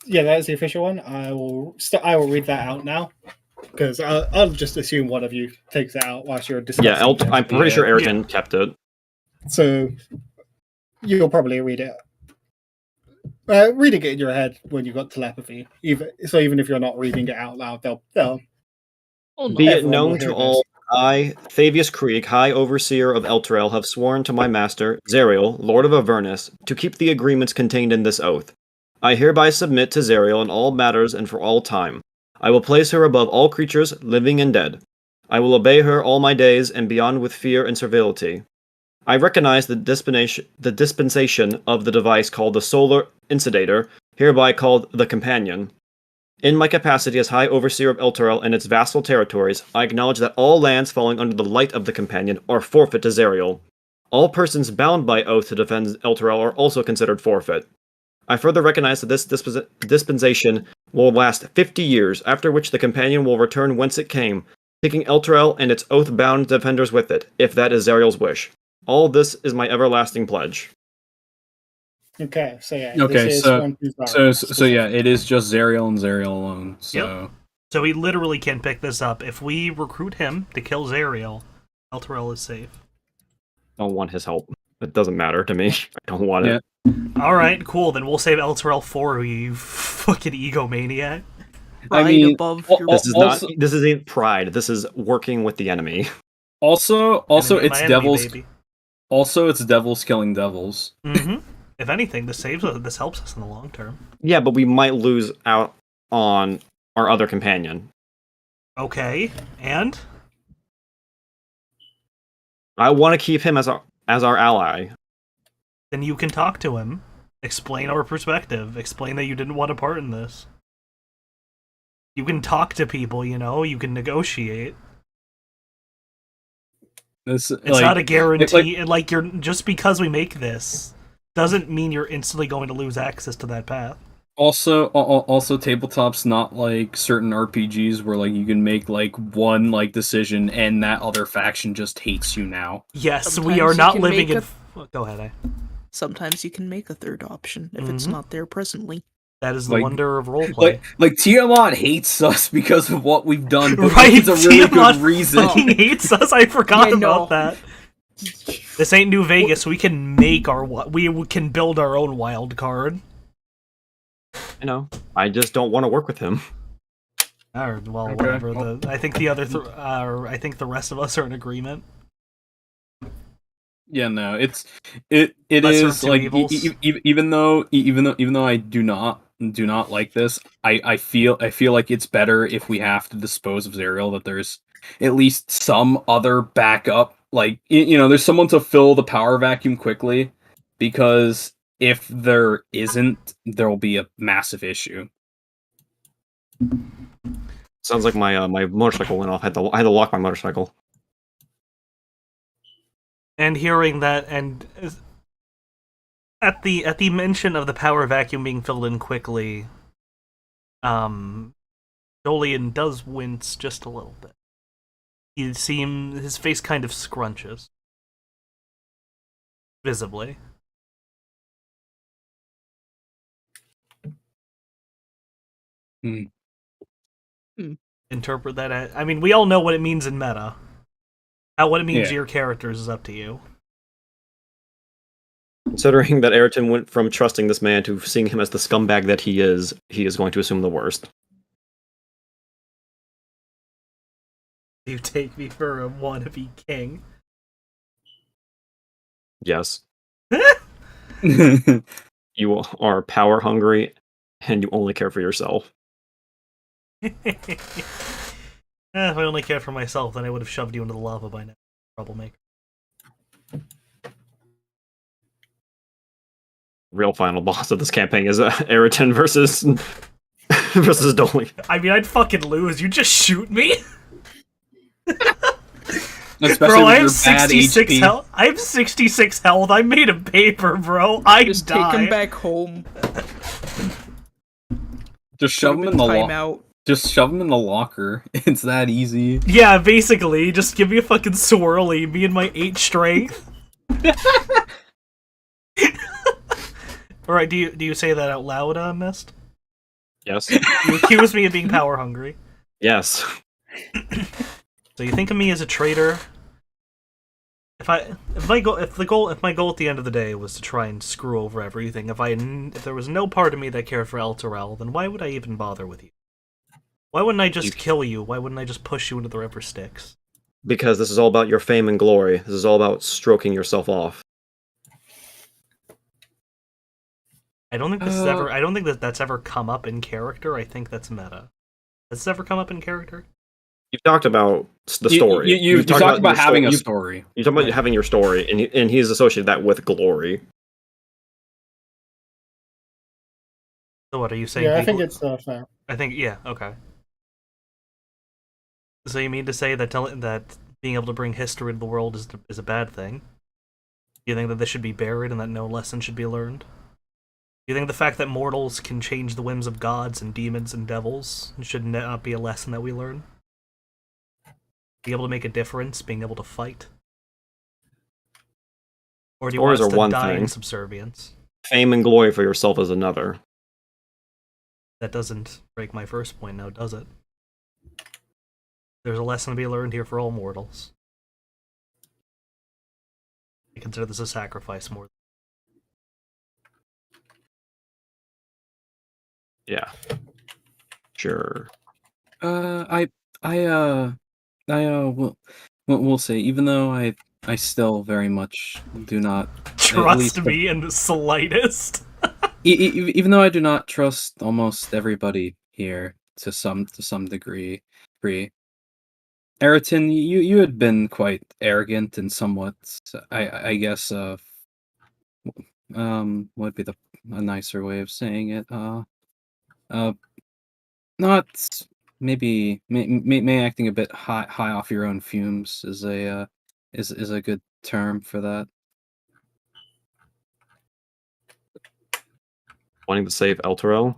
Yeah, that is the official one. I will read that out now because I'll just assume one of you takes it out whilst you're discussing. Yeah, this. I'm pretty sure Ayrton kept it. So you'll probably read it. Reading it in your head when you've got telepathy. Even if you're not reading it out loud, they'll Be it everyone will known hear to this. all, I, Thavius Krieg, High Overseer of Elturel, have sworn to my master, Zariel, Lord of Avernus, to keep the agreements contained in this oath. I hereby submit to Zariel in all matters and for all time. I will place her above all creatures, living and dead. I will obey her all my days and beyond with fear and servility. I recognize the dispensation of the device called the Solar Insidator, hereby called the Companion. In my capacity as High Overseer of Elturel and its vassal territories, I acknowledge that all lands falling under the light of the Companion are forfeit to Zariel. All persons bound by oath to defend Elturel are also considered forfeit. I further recognize that this dispensation will last 50 years, after which the Companion will return whence it came, taking Elturel and its oath-bound defenders with it, if that is Zariel's wish. All this is my everlasting pledge. Okay, so yeah. Okay, this is so one through so yeah, it is just Zariel and Zariel alone. So Yep. So we literally can pick this up. If we recruit him to kill Zariel, Elturel is safe. Don't want his help. It doesn't matter to me. I don't want it. Alright, cool. Then we'll save Elturel for you fucking egomaniac. Pride above your This isn't pride. This is working with the enemy. Also, Enemy, it's my devils. enemy, baby. Also, it's devils killing devils. Mm-hmm. If anything, this helps us in the long term. Yeah, but we might lose out on our other companion. Okay, and I want to keep him as our ally. then you can talk to him, explain our perspective, explain that you didn't want a part in this. You can talk to people, you can negotiate. It's not a guarantee. You're just because we make this doesn't mean you're instantly going to lose access to that path. Also, tabletop's not like certain RPGs where like you can make like one like decision and that other faction just hates you now. Yes, Sometimes we are you not can living make in. Go ahead. Sometimes you can make a third option if it's not there presently. That is the Like- wonder of roleplay. Like Tiamat hates us because of what we've done, but Right, it's a really Tiamat good reason. fucking hates us. I forgot Yeah, about no. that. This ain't New Vegas. We can we can build our own wild card. I just don't want to work with him. Or, well, Okay. whatever. I think the other, I think the rest of us are in agreement. Yeah, no, it Lesser of is two like evils. even though I do not like this, I feel like it's better if we have to dispose of Zariel that there's at least some other backup, like there's someone to fill the power vacuum quickly, because if there isn't, there will be a massive issue. Sounds like my my motorcycle went off. I had to lock my motorcycle. And hearing that, and at the mention of the power vacuum being filled in quickly, Dolian does wince just a little bit. His face kind of scrunches. Visibly. Interpret that as... I mean, we all know what it means in meta. What it means to your characters is up to you. Considering that Ayrton went from trusting this man to seeing him as the scumbag that he is going to assume the worst. Do you take me for a wannabe king? Yes. You are power hungry, and you only care for yourself. If I only cared for myself, then I would have shoved you into the lava by now. Troublemaker. Real final boss of this campaign is Eriton versus versus Dolly. I mean, I'd fucking lose. You just shoot me? Especially Bro, I with have your bad 66 HP. health. I have 66 health. I made of paper, bro. I Just die. take him back home. Just shove him in the locker. Timeout. Just shove him in the locker. It's that easy. Yeah, basically, just give me a fucking swirly, me and my 8 strength. Alright, do you say that out loud, Mist? Yes. You accuse me of being power hungry. Yes. So you think of me as a traitor? If my goal at the end of the day was to try and screw over everything, if there was no part of me that cared for Elturel, then why would I even bother with you? Why wouldn't I just kill you? Why wouldn't I just push you into the river Styx? Because this is all about your fame and glory. This is all about stroking yourself off. I don't think this is ever. I don't think that's ever come up in character. I think that's meta. Has this ever come up in character? You've talked about the story. You talked about your having a you story. You talked about having your story, and he's associated that with glory. So what are you saying? Yeah, I think it's fair. I think okay. So you mean to say that that being able to bring history to the world is a bad thing? You think that this should be buried and that no lesson should be learned? You think the fact that mortals can change the whims of gods and demons and devils should not be a lesson that we learn? Be able to make a difference, being able to fight? Or do you want us to die in subservience? Fame and glory for yourself is another. That doesn't break my first point now, does it? There's a lesson to be learned here for all mortals. I consider this a sacrifice more. Yeah. Sure. We'll say, even though I still very much do not Trust me in the slightest. Even though I do not trust almost everybody here to some degree. Eriton, you had been quite arrogant and somewhat, I guess, what would be a nicer way of saying it? Not maybe may acting a bit high off your own fumes is a good term for that. Wanting to save Elturel?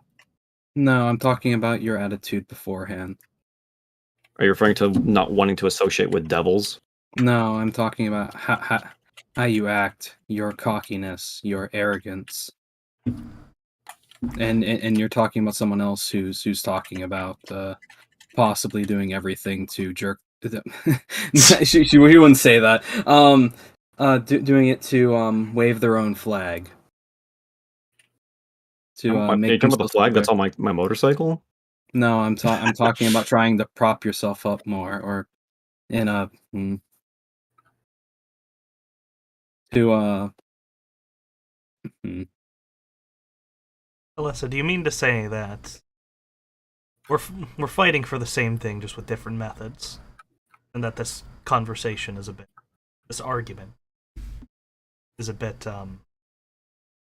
No, I'm talking about your attitude beforehand. Are you referring to not wanting to associate with devils? No, I'm talking about how you act, your cockiness, your arrogance. And you're talking about someone else who's talking about possibly doing everything to jerk. she wouldn't say that. Doing it to wave their own flag. To Are you talking about the flag that's on my motorcycle? No, I'm talking about trying to prop yourself up more, or in a Alyssa, do you mean to say that we're fighting for the same thing, just with different methods, and that this conversation is this argument is a bit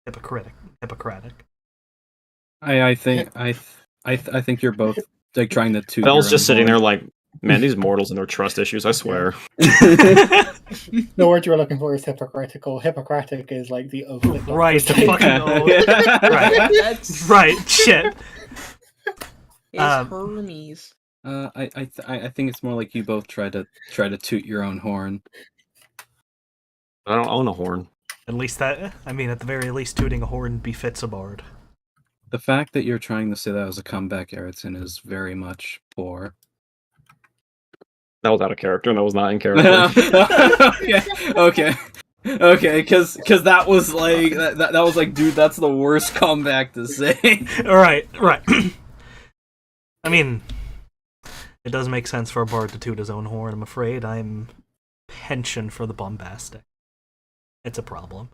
Hippocratic? I think you're both like trying to toot. Bell's your just own sitting horn. there like, man, these mortals and their trust issues, I swear. The word you were looking for is hypocritical. Hippocratic is like the oath. that Right, doctors the take. fucking oath. Right. That's Right, shit. it's Hermes. I think it's more like you both try to toot your own horn. I don't own a horn. At the very least, tooting a horn befits a bard. The fact that you're trying to say that as a comeback, Eriton, is very much poor. That was out of character, and that was not in character. Okay, because that was like that was like, dude, that's the worst comeback to say. Right. I mean, It does make sense for a bard to toot his own horn. I'm afraid I'm penchant for the bombastic. It's a problem.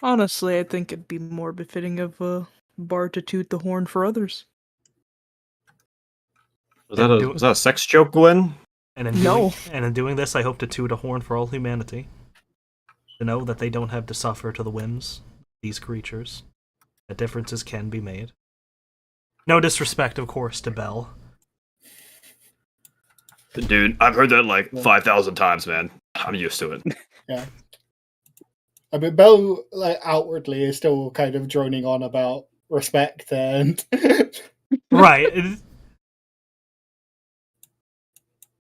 Honestly, I think it'd be more befitting of a bard to toot the horn for others. Was that a sex joke, Gwen? And in No. doing this, I hope to toot a horn for all humanity. To know that they don't have to suffer to the whims of these creatures. That differences can be made. No disrespect, of course, to Bell. Dude, I've heard that like 5,000 times, man. I'm used to it. Yeah. I mean, Bell, like, outwardly is still kind of droning on about respect and... Right.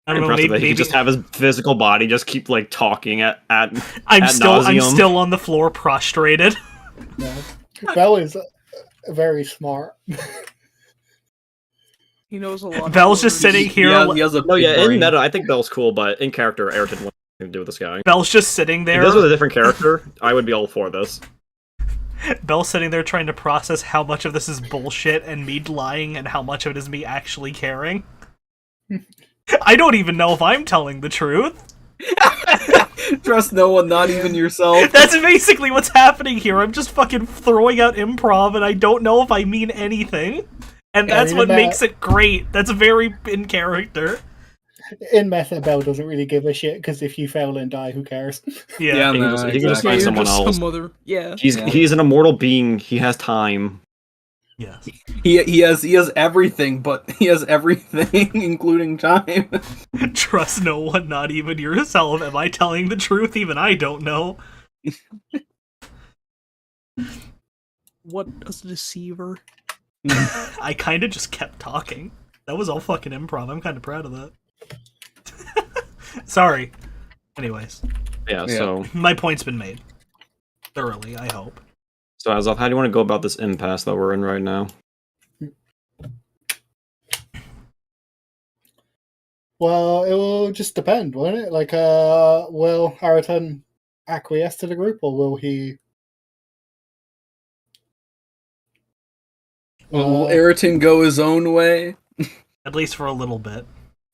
I don't know, Impressive that he maybe can just have his physical body just keep like talking at I'm ad still nauseum. on the floor prostrated. Yeah. Bell is very smart. He knows a lot. Bell's just sitting here. He has a No, big yeah, in brain. meta, I think Bell's cool, but in character, Ayrton wants nothing to do with this guy. Bell's just sitting If there. this was a different character, I would be all for this. Bell's sitting there trying to process how much of this is bullshit and me lying and how much of it is me actually caring. I don't even know if I'm telling the truth. Trust no one, not even yourself. That's basically what's happening here. I'm just fucking throwing out improv and I don't know if I mean anything. And Yeah, that's even what that- makes it great. That's very in character. In meta, Bell doesn't really give a shit, because if you fail and die, who cares? Yeah. He can no, just- he can just exactly. find You're someone just else. some other. Yeah. He's an immortal being. He has time. Yes. He has everything, but he has everything, including time. Trust no one, not even yourself. Am I telling the truth? Even I don't know. What a deceiver. I kind of just kept talking. That was all fucking improv. I'm kind of proud of that. Sorry. Anyways, Yeah. Yeah. So my point's been made. Thoroughly, I hope. Azov, how do you want to go about this impasse that we're in right now? Well, it will just depend, won't it? Like, will Araton acquiesce to the group, or will he... Will Ayrton go his own way? At least for a little bit.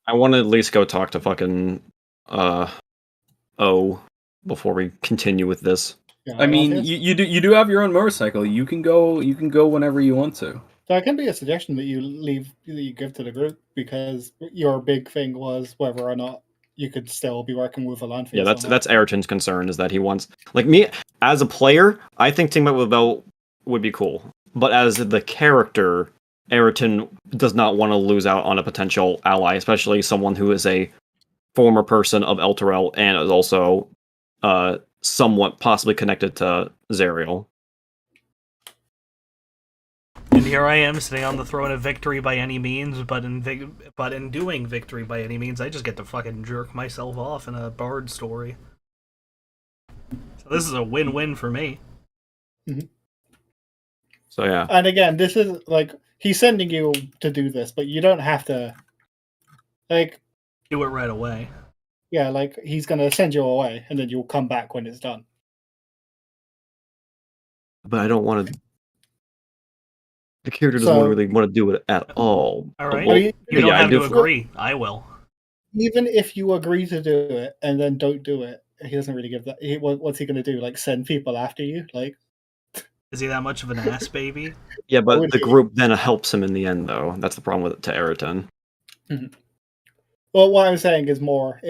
I want to at least go talk to fucking O before we continue with this. I mean, you do have your own motorcycle. You can go whenever you want to. So it can be a suggestion that you give to the group, because your big thing was whether or not you could still be working with Alantheus. Yeah, that's Ayrton's concern, is that he wants, like, me as a player, I think teaming up with Bell would be cool. But as the character, Ayrton does not want to lose out on a potential ally, especially someone who is a former person of Elturel and is also somewhat possibly connected to Zariel. And here I am sitting on the throne of victory by any means, but in doing victory by any means, I just get to fucking jerk myself off in a bard story. So this is a win-win for me. Mm-hmm. So yeah. And again, this is like, he's sending you to do this, but you don't have to, like, Do it right away. yeah, like, he's gonna send you away, and then you'll come back when it's done. But I don't want to. The character doesn't really want to do it at all. All right. Well, you You don't yeah, I have do to agree. I will. Even if you agree to do it and then don't do it, he doesn't really give that. What's he going to do? Like, send people after you? Like, Is he that much of an ass baby? Yeah, but would the he- group then helps him in the end, though. That's the problem with it to Ayrton. well, what I'm saying is more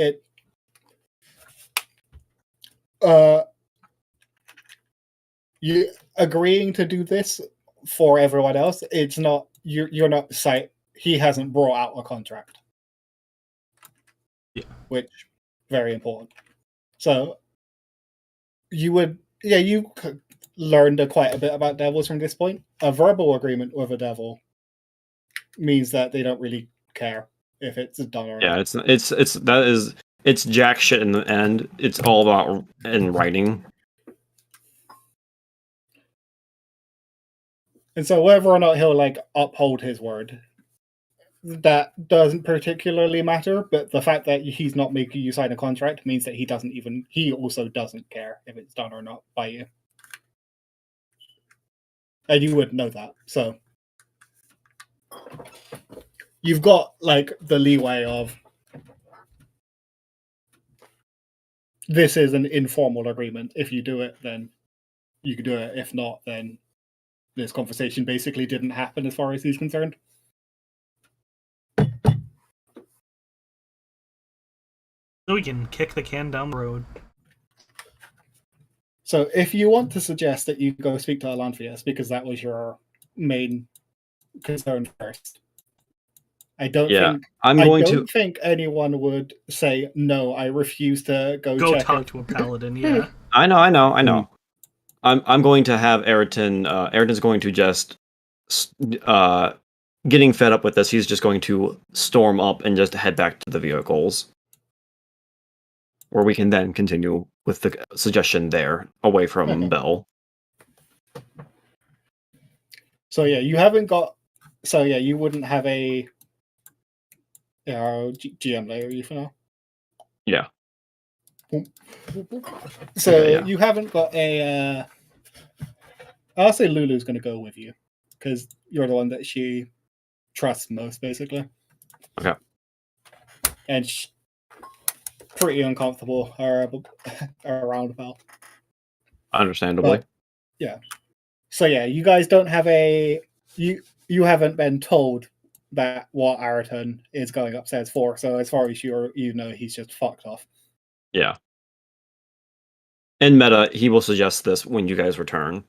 you agreeing to do this for everyone else. It's not you're not he hasn't brought out a contract. Yeah. Which very important. So you would you learned quite a bit about devils from this point. A verbal agreement with a devil means that they don't really care if it's done or Yeah, not. it's jack shit in the end. It's all about in writing. And so whether or not he'll like uphold his word, that doesn't particularly matter. But the fact that he's not making you sign a contract means that he also doesn't care if it's done or not by you. And you wouldn't know that. So you've got like the leeway of this is an informal agreement. If you do it, then you can do it. If not, then this conversation basically didn't happen as far as he's concerned. So we can kick the can down the road. So if you want to suggest that you go speak to Alanthius, because that was your main concern first, I don't think anyone would say no. I refuse to go talk to a paladin. Yeah, I know. I'm going to have Ayrton. Ayrton's going to just getting fed up with this. He's just going to storm up and just head back to the vehicles, where we can then continue with the suggestion there, away from Bell. So yeah, you haven't got. So yeah, you wouldn't have a GM layer you for now. Yeah. So yeah. you haven't got a. I'll say Lulu's going to go with you because you're the one that she trusts most, basically. Okay. And she's pretty uncomfortable around Bell. Understandably. But, yeah. So yeah, you guys don't have a you haven't been told that what Ayrton is going upstairs for. So as far as you know, he's just fucked off. Yeah. In meta, he will suggest this when you guys return.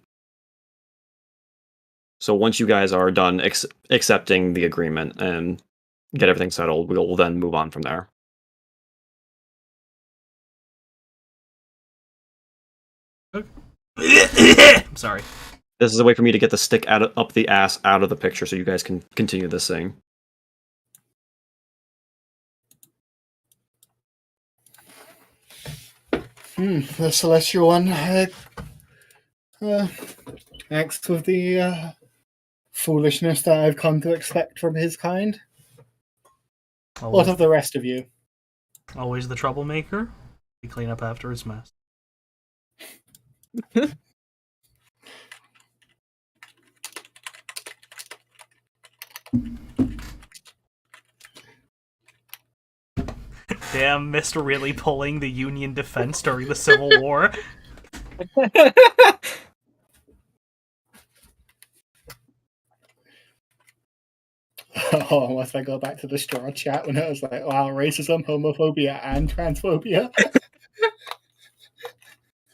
So once you guys are done accepting the agreement and get everything settled, we'll then move on from there. I'm sorry. This is a way for me to get the stick up the ass out of the picture so you guys can continue this thing. The Celestial one acts with the foolishness that I've come to expect from his kind. What of the rest of you? Always the troublemaker. We clean up after his mess. Damn, Mr. Really pulling the Union defense during the Civil War. Oh, unless I go back to the straw chat when it was like, wow, racism, homophobia, and transphobia.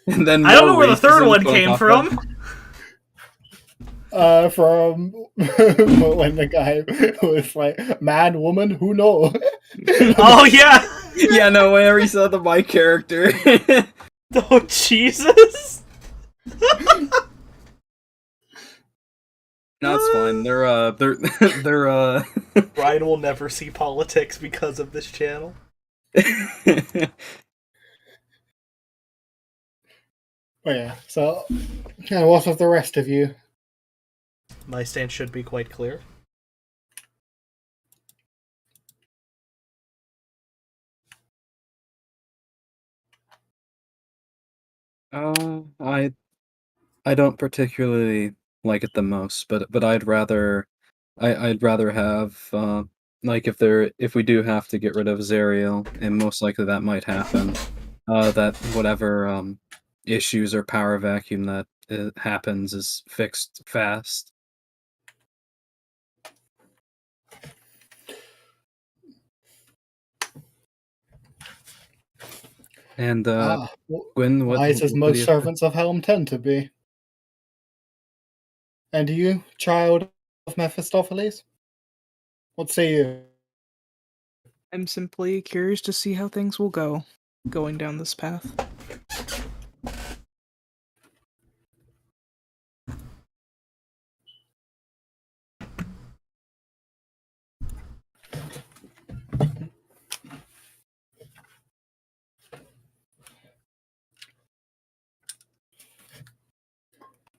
And then I don't know where the racism third one goes came off from. From when the guy was like, man, woman, who know? Oh, yeah! Yeah, no, whenever he said the my character. Oh, Jesus! No, it's fine. They're Ryan will never see politics because of this channel. Oh yeah, so what of the rest of you? My stance should be quite clear. I don't particularly like it the most, but I'd rather have like if we do have to get rid of Zariel, and most likely that might happen, that whatever issues or power vacuum that happens is fixed fast. And Gwyn, wise as what do most you servants of Helm tend to be. And you, child of Mephistopheles? What say you? I'm simply curious to see how things will go going down this path.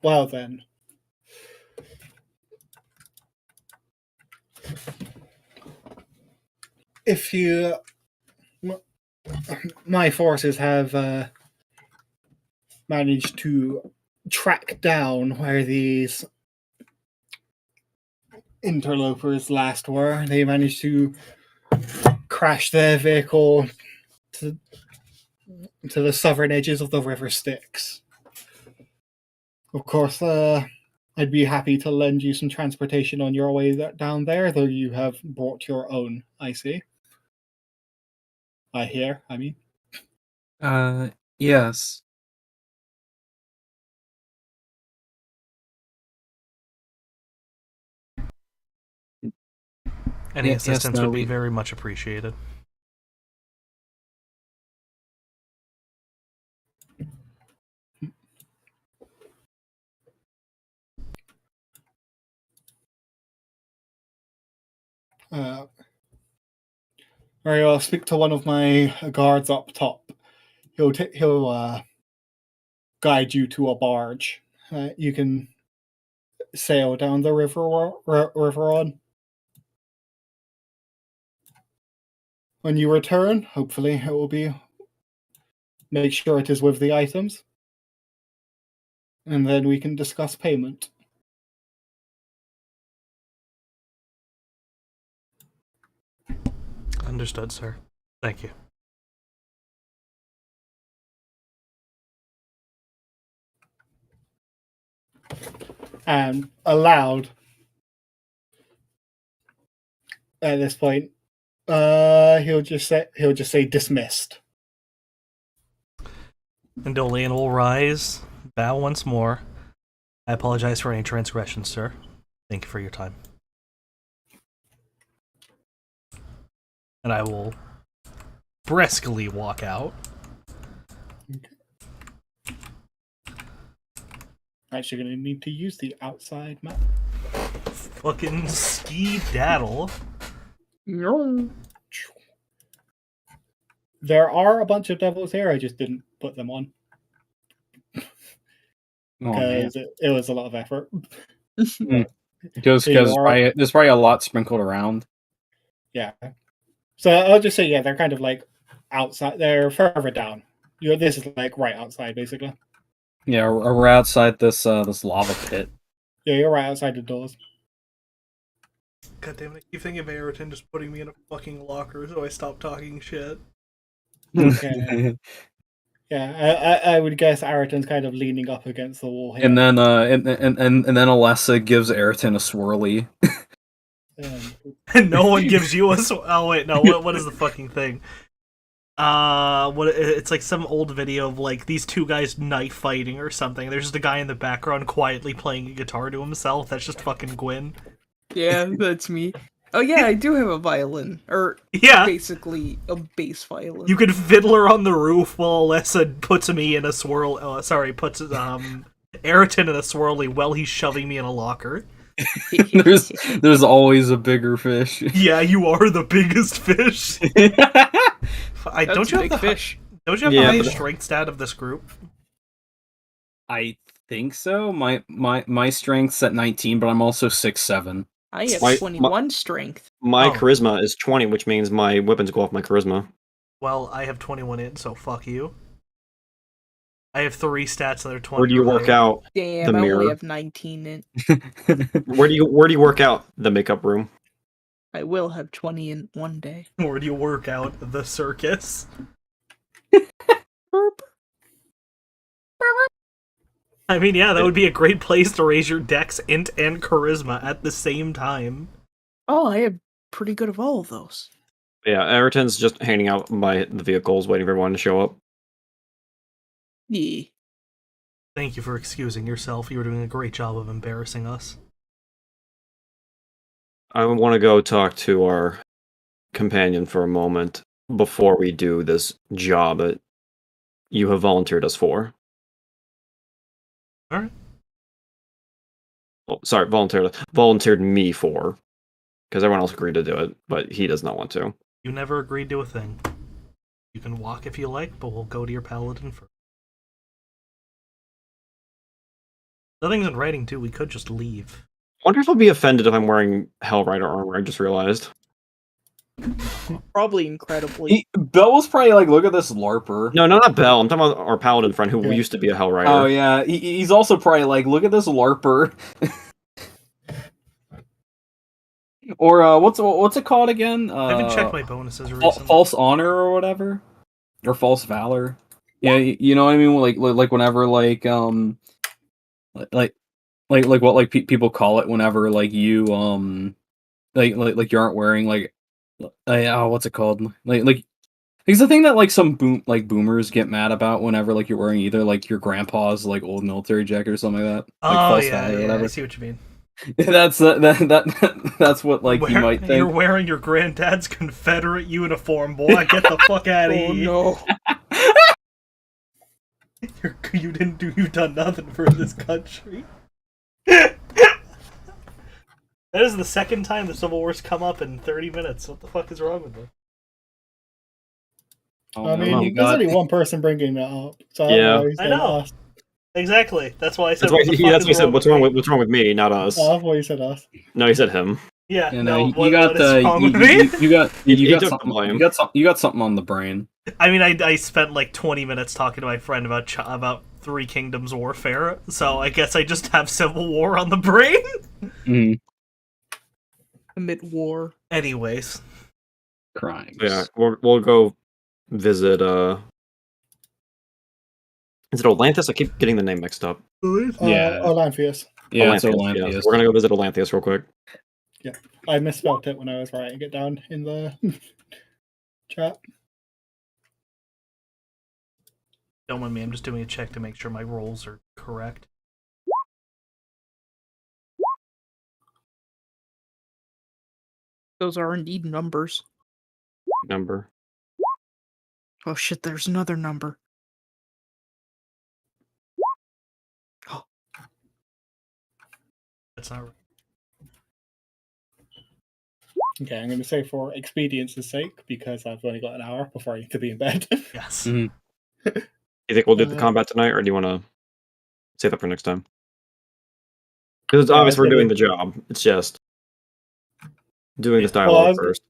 Well then. If you... My forces have managed to track down where these interlopers last were. They managed to crash their vehicle to the southern edges of the River Styx. Of course, I'd be happy to lend you some transportation on your way down there, though you have brought your own, I see. I hear, I mean. Yes. Any Yes, assistance no, would be we- very much appreciated. Very well, speak to one of my guards up top. He'll guide you to a barge. You can sail down the river on. When you return, hopefully it will be. Make sure it is with the items, and then we can discuss payment. Understood, sir. Thank you. And aloud, at this point, he'll just say dismissed. And Dolian will rise, bow once more. I apologize for any transgressions, sir. Thank you for your time. And I will briskly walk out. Actually, going to need to use the outside map. Fucking ski-daddle. There are a bunch of devils here. I just didn't put them on Oh, man. because it was a lot of effort. Just They because are- there's probably a lot sprinkled around. Yeah. So I'll just say, yeah, they're kind of like outside. They're further down. This is like right outside, basically. Yeah, we're outside this lava pit. Yeah, you're right outside the doors. God damn it, I keep thinking of Ayrton just putting me in a fucking locker so I stop talking shit. Yeah. Yeah, I would guess Araton's kind of leaning up against the wall here. And then and then Alessa gives Ayrton a swirly. And no one gives you a oh wait, no, what is the fucking thing? It's like some old video of like these two guys knife fighting or something. There's just a guy in the background quietly playing a guitar to himself. That's just fucking Gwyn. Yeah, that's me. Oh yeah, I do have a violin, or Yeah, basically a bass violin. you could fiddler on the roof while Alessa puts me in a swirl. Puts Ayrton in a swirly while he's shoving me in a locker. there's always a bigger fish. Yeah, you are the biggest fish. That's Don't you a have big the fish. Don't you have Yeah, the highest but- strength stat of this group? I think so. My strength's at 19, but I'm also 6'7". I have My- 21 strength. My Oh. charisma is 20, which means my weapons go off my charisma. Well, I have 21 in, so fuck you. I have 3 stats that are 20. Where do you or work higher. out? Damn, The I mirror. only have 19 in. Where do you work out? The makeup room. I will have 20 in one day. Where do you work out? The circus. Burp. I mean, yeah, that would be a great place to raise your dex, int, and charisma at the same time. Oh, I have pretty good of all of those. Yeah, Ayrton's just hanging out by the vehicles, waiting for everyone to show up. Yeah. Thank you for excusing yourself. You were doing a great job of embarrassing us. I want to go talk to our companion for a moment before we do this job that you have volunteered us for. Alright. Oh, sorry, volunteered me for. Because everyone else agreed to do it, but he does not want to. You never agreed to a thing. You can walk if you like, but we'll go to your paladin first. Nothing's in writing, too. We could just leave. Wonder if he'll be offended if I'm wearing Hellrider armor, I just realized. Probably incredibly. Bell was probably like, look at this LARPer. No, not Bell. I'm talking about our paladin friend who Yeah. used to be a Hellrider. Oh yeah, he's also probably like, look at this LARPer. Or what's it called again? I haven't checked my bonuses recently. False honor or whatever, or false valor. Yeah, you know what I mean. Like whenever like what people call it whenever like you like you aren't wearing what's it called like it's the thing that like some boomers get mad about whenever like you're wearing either like your grandpa's like old military jacket or something like that, like Oh false yeah, valor or yeah, whatever. I see what you mean. That's that's what like you might think. You're wearing your granddad's Confederate uniform, boy. Get the fuck out of Oh here! no! You've done nothing for this country. That is the second time the Civil War's come up in 30 minutes. What the fuck is wrong with them? Oh, I mean, there's only one person bringing that up. So Yeah. I know. Exactly. That's why I said. That's why what the he, fuck that's is why he said, wrong with me?" what's wrong with me, not us. Oh, I thought you said us. No, he said him. Yeah, You no. know, What you got is wrong with me? you got took something. the blame. You got something on the brain. I mean, I spent like 20 minutes talking to my friend about Three Kingdoms warfare, so I guess I just have Civil War on the brain. Mm, Amid war. Anyways, crimes. Yeah, we'll go visit. Is it Atlantis? I keep getting the name mixed up. Yeah. Olanthius. Yeah, it's Atlantis, Atlantis. yes. We're gonna go visit Atlantis real quick. I misspelled it when I was writing it down in the chat. don't mind me. I'm just doing a check to make sure my rolls are correct. Those are indeed numbers. Number. Oh shit, there's another number. That's not right. Okay, I'm going to say for expedience's sake, because I've only got an hour before I need to be in bed. Yes. Mhm. You think we'll do the combat tonight, or do you want to save that for next time? Because it's Yeah, obvious it's we're gonna doing be- the job. It's just doing this Well, dialogue first.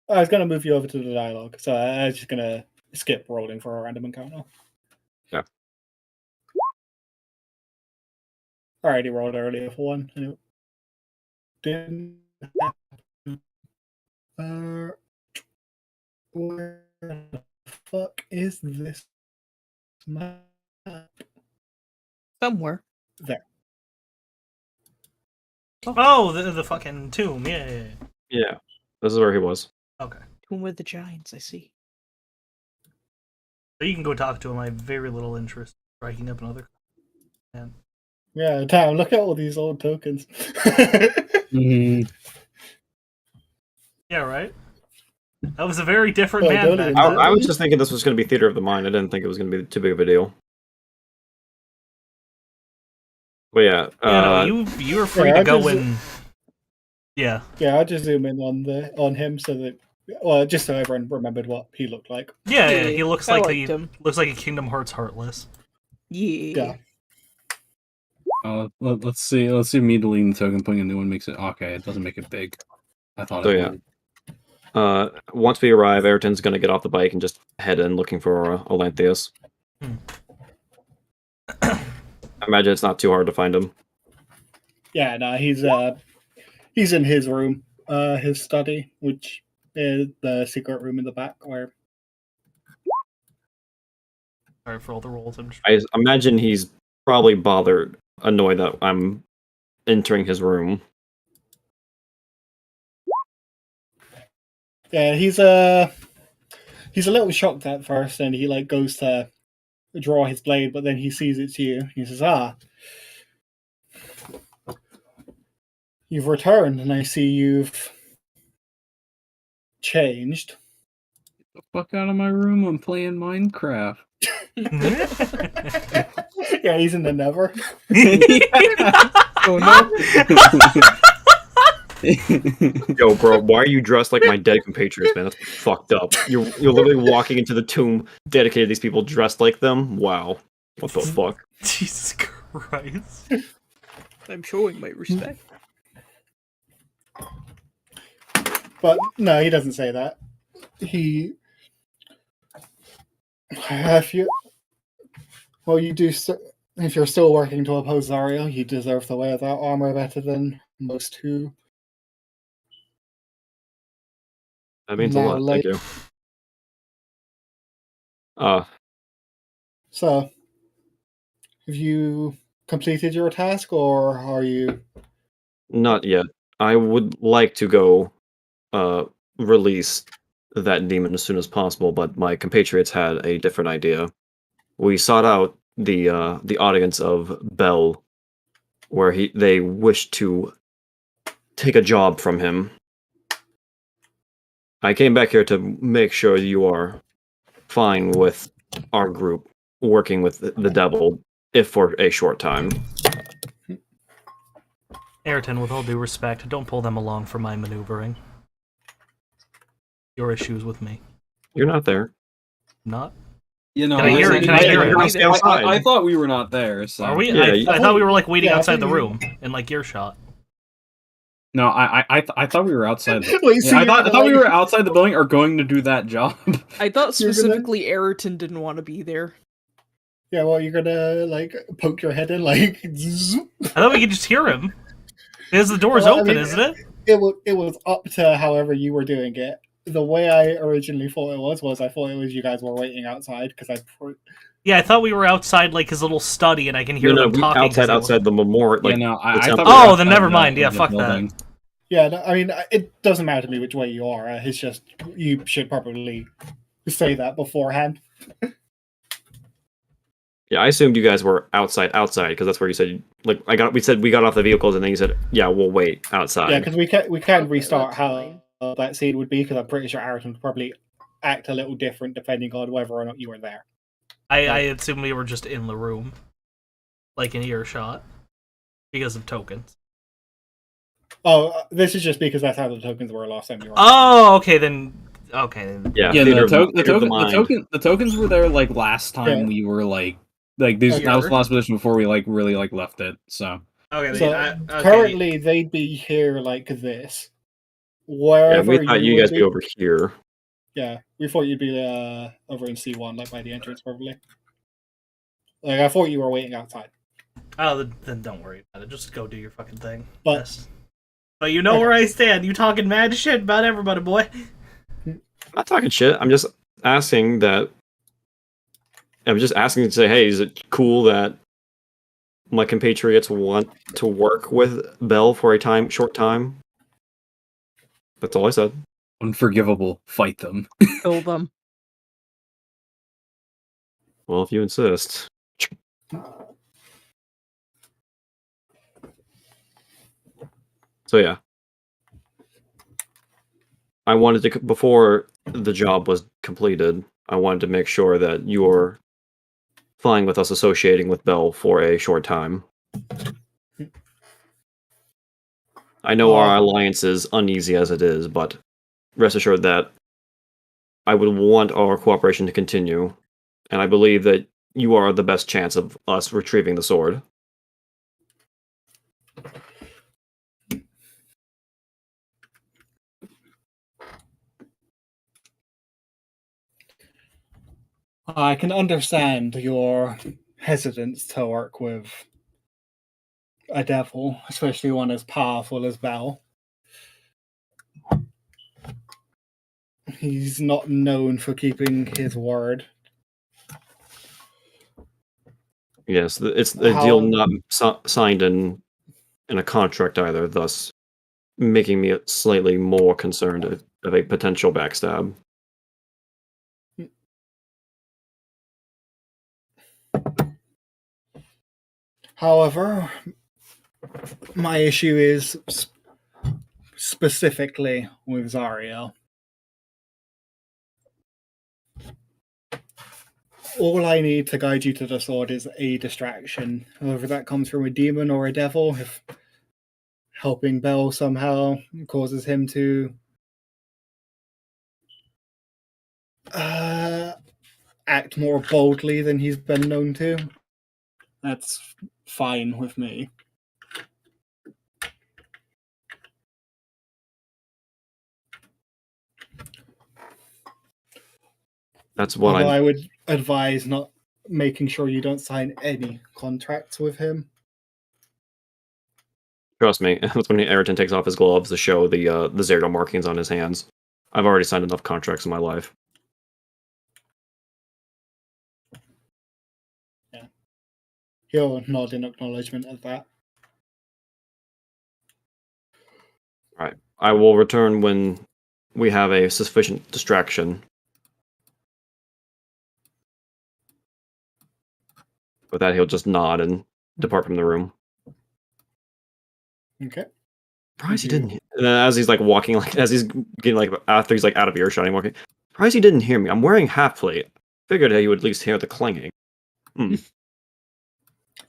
I was going to move you over to the dialogue, so I was just going to skip rolling for a random encounter. Yeah. I already rolled earlier for one. And it didn't happen. Where the fuck is this map? Somewhere. There. Oh, the fucking tomb. Yeah. Yeah, this is where he was. Okay. Tomb with the Giants, I see. So you can go talk to him. I have very little interest in striking up another. Man. Yeah, damn, look at all these old tokens. Mhm. Yeah, right? That was a very different Well, man don't back even- then. I was just thinking this was going to be theater of the mind. I didn't think it was going to be too big of a deal. But yeah, You were free Yeah, to I go just- in. Yeah. Yeah, I'll just zoom in on him so that, well, just so everyone remembered what he looked like. Yeah, he looks I like liked him. looks like a Kingdom Hearts Heartless. Yeah. Let's see me deleting the token, putting a new one makes it okay. It doesn't make it big. I thought So, it yeah. would. once we arrive, Ayrton's going to get off the bike and just head in looking for Olanthius. Hmm. I imagine it's not too hard to find him. Yeah, no, he's in his room, his study, which is the secret room in the back where Sorry for all the rolls. I'm just... I imagine he's probably annoyed that I'm entering his room. yeah, he's a little shocked at first, and he like goes to draw his blade, but then he sees it's you. He says, you've returned, and I see you've changed. Get the fuck out of my room! I'm playing Minecraft. Yeah, he's in the Nether. Oh no. Yo, bro, why are you dressed like my dead compatriots, man? That's fucked up. You're literally walking into the tomb dedicated to these people dressed like them? Wow. What the fuck? Jesus Christ. I'm showing my respect. But no, he doesn't say that. You do. If you're still working to oppose Zario, you deserve the way of that armor better than most who That means a Now, lot. Thank you. So, have you completed your task, or are you? Not yet. I would like to go release that demon as soon as possible, but my compatriots had a different idea. We sought out the audience of Bell, where they wished to take a job from him. I came back here to make sure you are fine with our group working with the devil, if for a short time. Ayrton, with all due respect, don't pull them along for my maneuvering. Your issues with me. You're not there. Not? You know, Can I hear it? Can I hear it? I thought we were not there. So. Are we? Yeah, I thought we were like waiting yeah, I outside think the you- room in like earshot. No, I thought we were outside. Wait, so I you're thought gonna, we like- were outside the building or going to do that job. I thought You're gonna- specifically Ayrton didn't want to be there. Yeah, well, you're gonna like poke your head in, like. zoop. I thought we could just hear him. Because the door's Well, I open, mean, isn't it? It was up to however you were doing it. The way I originally thought it was I thought it was you guys were waiting outside because Yeah, I thought we were outside like his little study, and I can hear them talking. 'cause outside the memorial. Like, yeah, no, the I temple. thought. We were Oh, outside then never the- mind. Yeah, the fuck that. building. yeah. No, I mean, it doesn't matter to me which way you are. It's just you should probably say that beforehand. Yeah, I assumed you guys were outside because that's where you said like we said we got off the vehicles and then you said yeah we'll wait outside. Yeah, because we can restart that's how fine. that scene would be because I'm pretty sure Ayrton would probably act a little different depending on whether or not you were there. I assume we were just in the room, like in earshot, because of tokens. Oh, this is just because that's how the tokens were last time you were. Oh, okay then. Okay then. Yeah, Yeah, theater the tokens were there like last time Yeah. we were like this. Okay. That was the last position before we like really like left it. So Okay. So currently they'd be here like this. Wherever we thought you would guys be over here. Yeah, we thought you'd be over in C1, like by the entrance, probably. Like I thought you were waiting outside. Oh, then don't worry about it. Just go do your fucking thing. But- Yes. But you know where I stand. You talking mad shit about everybody, boy. I'm not talking shit. I'm just asking that. I'm just asking to say, hey, is it cool that my compatriots want to work with Bell for a short time? That's all I said. unforgivable. Fight them. Kill them. Well, if you insist. So yeah, I wanted to before the job was completed. I wanted to make sure that you're fine with us associating with Bell for a short time. I know our alliance is uneasy as it is, but rest assured that I would want our cooperation to continue, and I believe that you are the best chance of us retrieving the sword. I can understand your hesitance to work with a devil, especially one as powerful as Bell. He's not known for keeping his word. Yes, it's a deal not signed in a contract either, thus making me slightly more concerned of a potential backstab. However, my issue is specifically with Zariel. All I need to guide you to the sword is a distraction, whether that comes from a demon or a devil. If helping Bell somehow causes him to act more boldly than he's been known to, that's fine with me. That's what Although I would advise not making sure you don't sign any contracts with him. trust me. That's when Ayrton takes off his gloves to show the Zerdal markings on his hands. I've already signed enough contracts in my life. He'll nod in acknowledgement of that. Alright. I will return when we have a sufficient distraction. With that, he'll just nod and depart from the room. Okay. Surprised he didn't. And then as he's like walking, like as he's getting like after he's like out of earshot, I'm walking. Surprised he didn't hear me. I'm wearing half plate. Figured he would at least hear the clanging.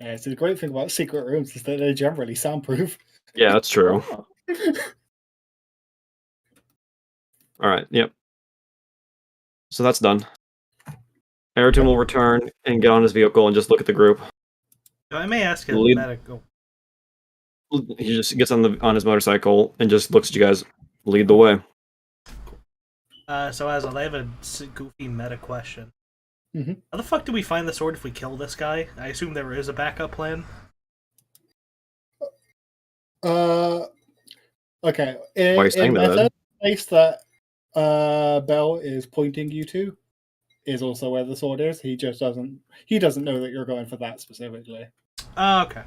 Yeah, so the great thing about secret rooms is that they're generally soundproof. Yeah, that's true. Oh. All right. Yep. So that's done. Ayrton will return and get on his vehicle and just look at the group. I may ask a Lead- medical. He just gets on his motorcycle and just looks at you guys. Lead the way. So Aslan, I have a goofy meta question. Mhm. How the fuck do we find the sword if we kill this guy? I assume there is a backup plan. Okay. Why are you saying that? The place that Bell is pointing you to is also where the sword is. He just doesn't know that you're going for that specifically. Oh, okay.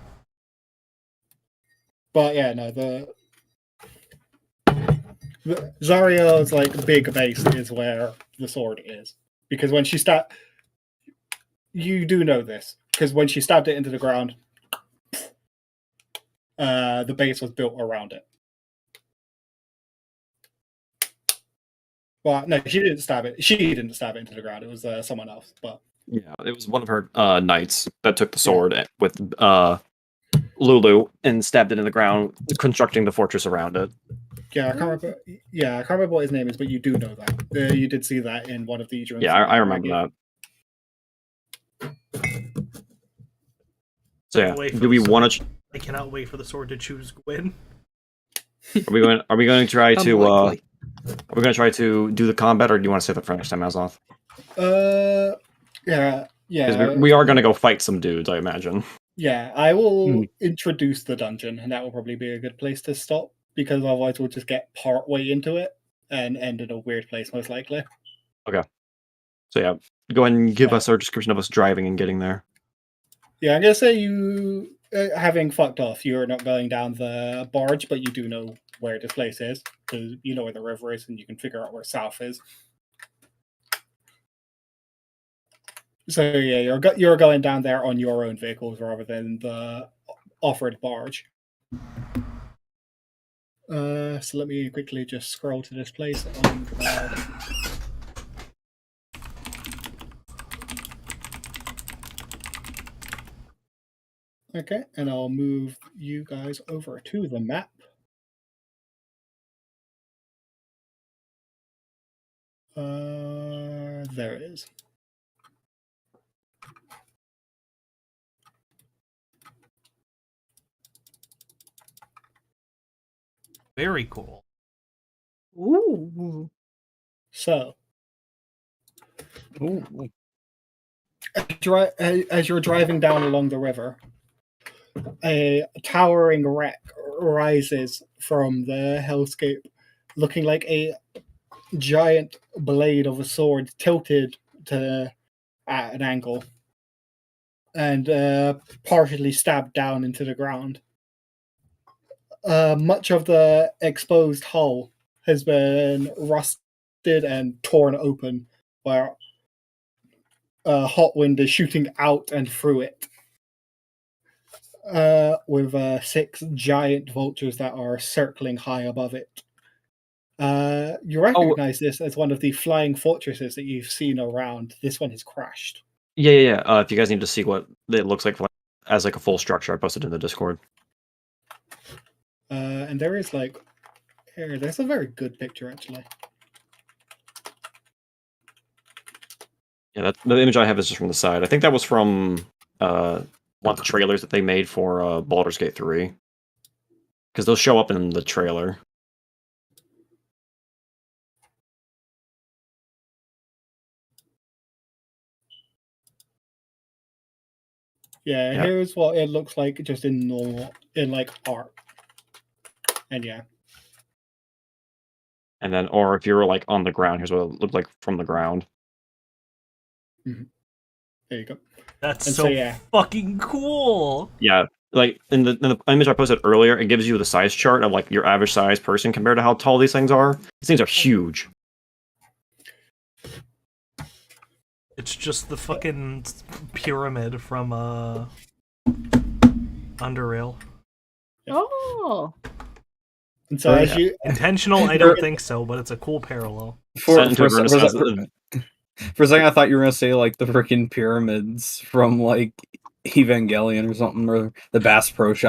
But yeah, no, the Zario's like big base is where the sword is. Because when she you do know this, because when she stabbed it into the ground, the base was built around it. Well, no, she didn't stab it. She didn't stab it into the ground. It was someone else. But Yeah, it was one of her knights that took the sword with Lulu and stabbed it in the ground, constructing the fortress around it. yeah, I can't remember. Yeah, I can't remember what his name is, but you do know that. You did see that in one of the dreams. Yeah, I remember that. So yeah, do we want to? I cannot wait for the sword to choose Gwyn. Are we going to try to? Unlikely. Are we going to try to do the combat, or do you want to save it for next time, Azoth? Yeah. Because we are going to go fight some dudes, I imagine. Yeah, I will introduce the dungeon, and that will probably be a good place to stop, because otherwise we'll just get part way into it and end in a weird place, most likely. Okay. So yeah, go ahead and give us our description of us driving and getting there. Yeah, I'm going to say you, having fucked off, you're not going down the barge, but you do know where this place is, because you know where the river is, and you can figure out where south is. So yeah, you're going down there on your own vehicles rather than the offered barge. So let me quickly just scroll to this place on Okay, and I'll move you guys over to the map. There it is. Very cool. Ooh. So, as you're driving down along the river, a towering wreck rises from the hellscape, looking like a giant blade of a sword tilted at an angle and partially stabbed down into the ground. Much of the exposed hull has been rusted and torn open, where hot wind is shooting out and through it. With 6 giant vultures that are circling high above it. You recognize this as one of the flying fortresses that you've seen around. This one has crashed. Yeah. If you guys need to see what it looks like as like a full structure, I posted in the Discord. And there is there's a very good picture actually. Yeah, the image I have is just from the side. I think that was from one of the trailers that they made for Baldur's Gate 3. Because they'll show up in the trailer. Yeah, here's what it looks like just in art. And yeah. And then, or if you were like on the ground, here's what it looked like from the ground. There you go. That's And so so, yeah. fucking cool. Yeah, like in the image I posted earlier, it gives you the size chart of like your average size person compared to how tall these things are. These things are huge. It's just the fucking pyramid from Underrail. Oh. And so as Yeah. you Intentional? I don't think so, but it's a cool parallel. For Set into a Avernus se- has for a second, I thought you were gonna say like the freaking pyramids from like Evangelion or something, or the Bass Pro Shop.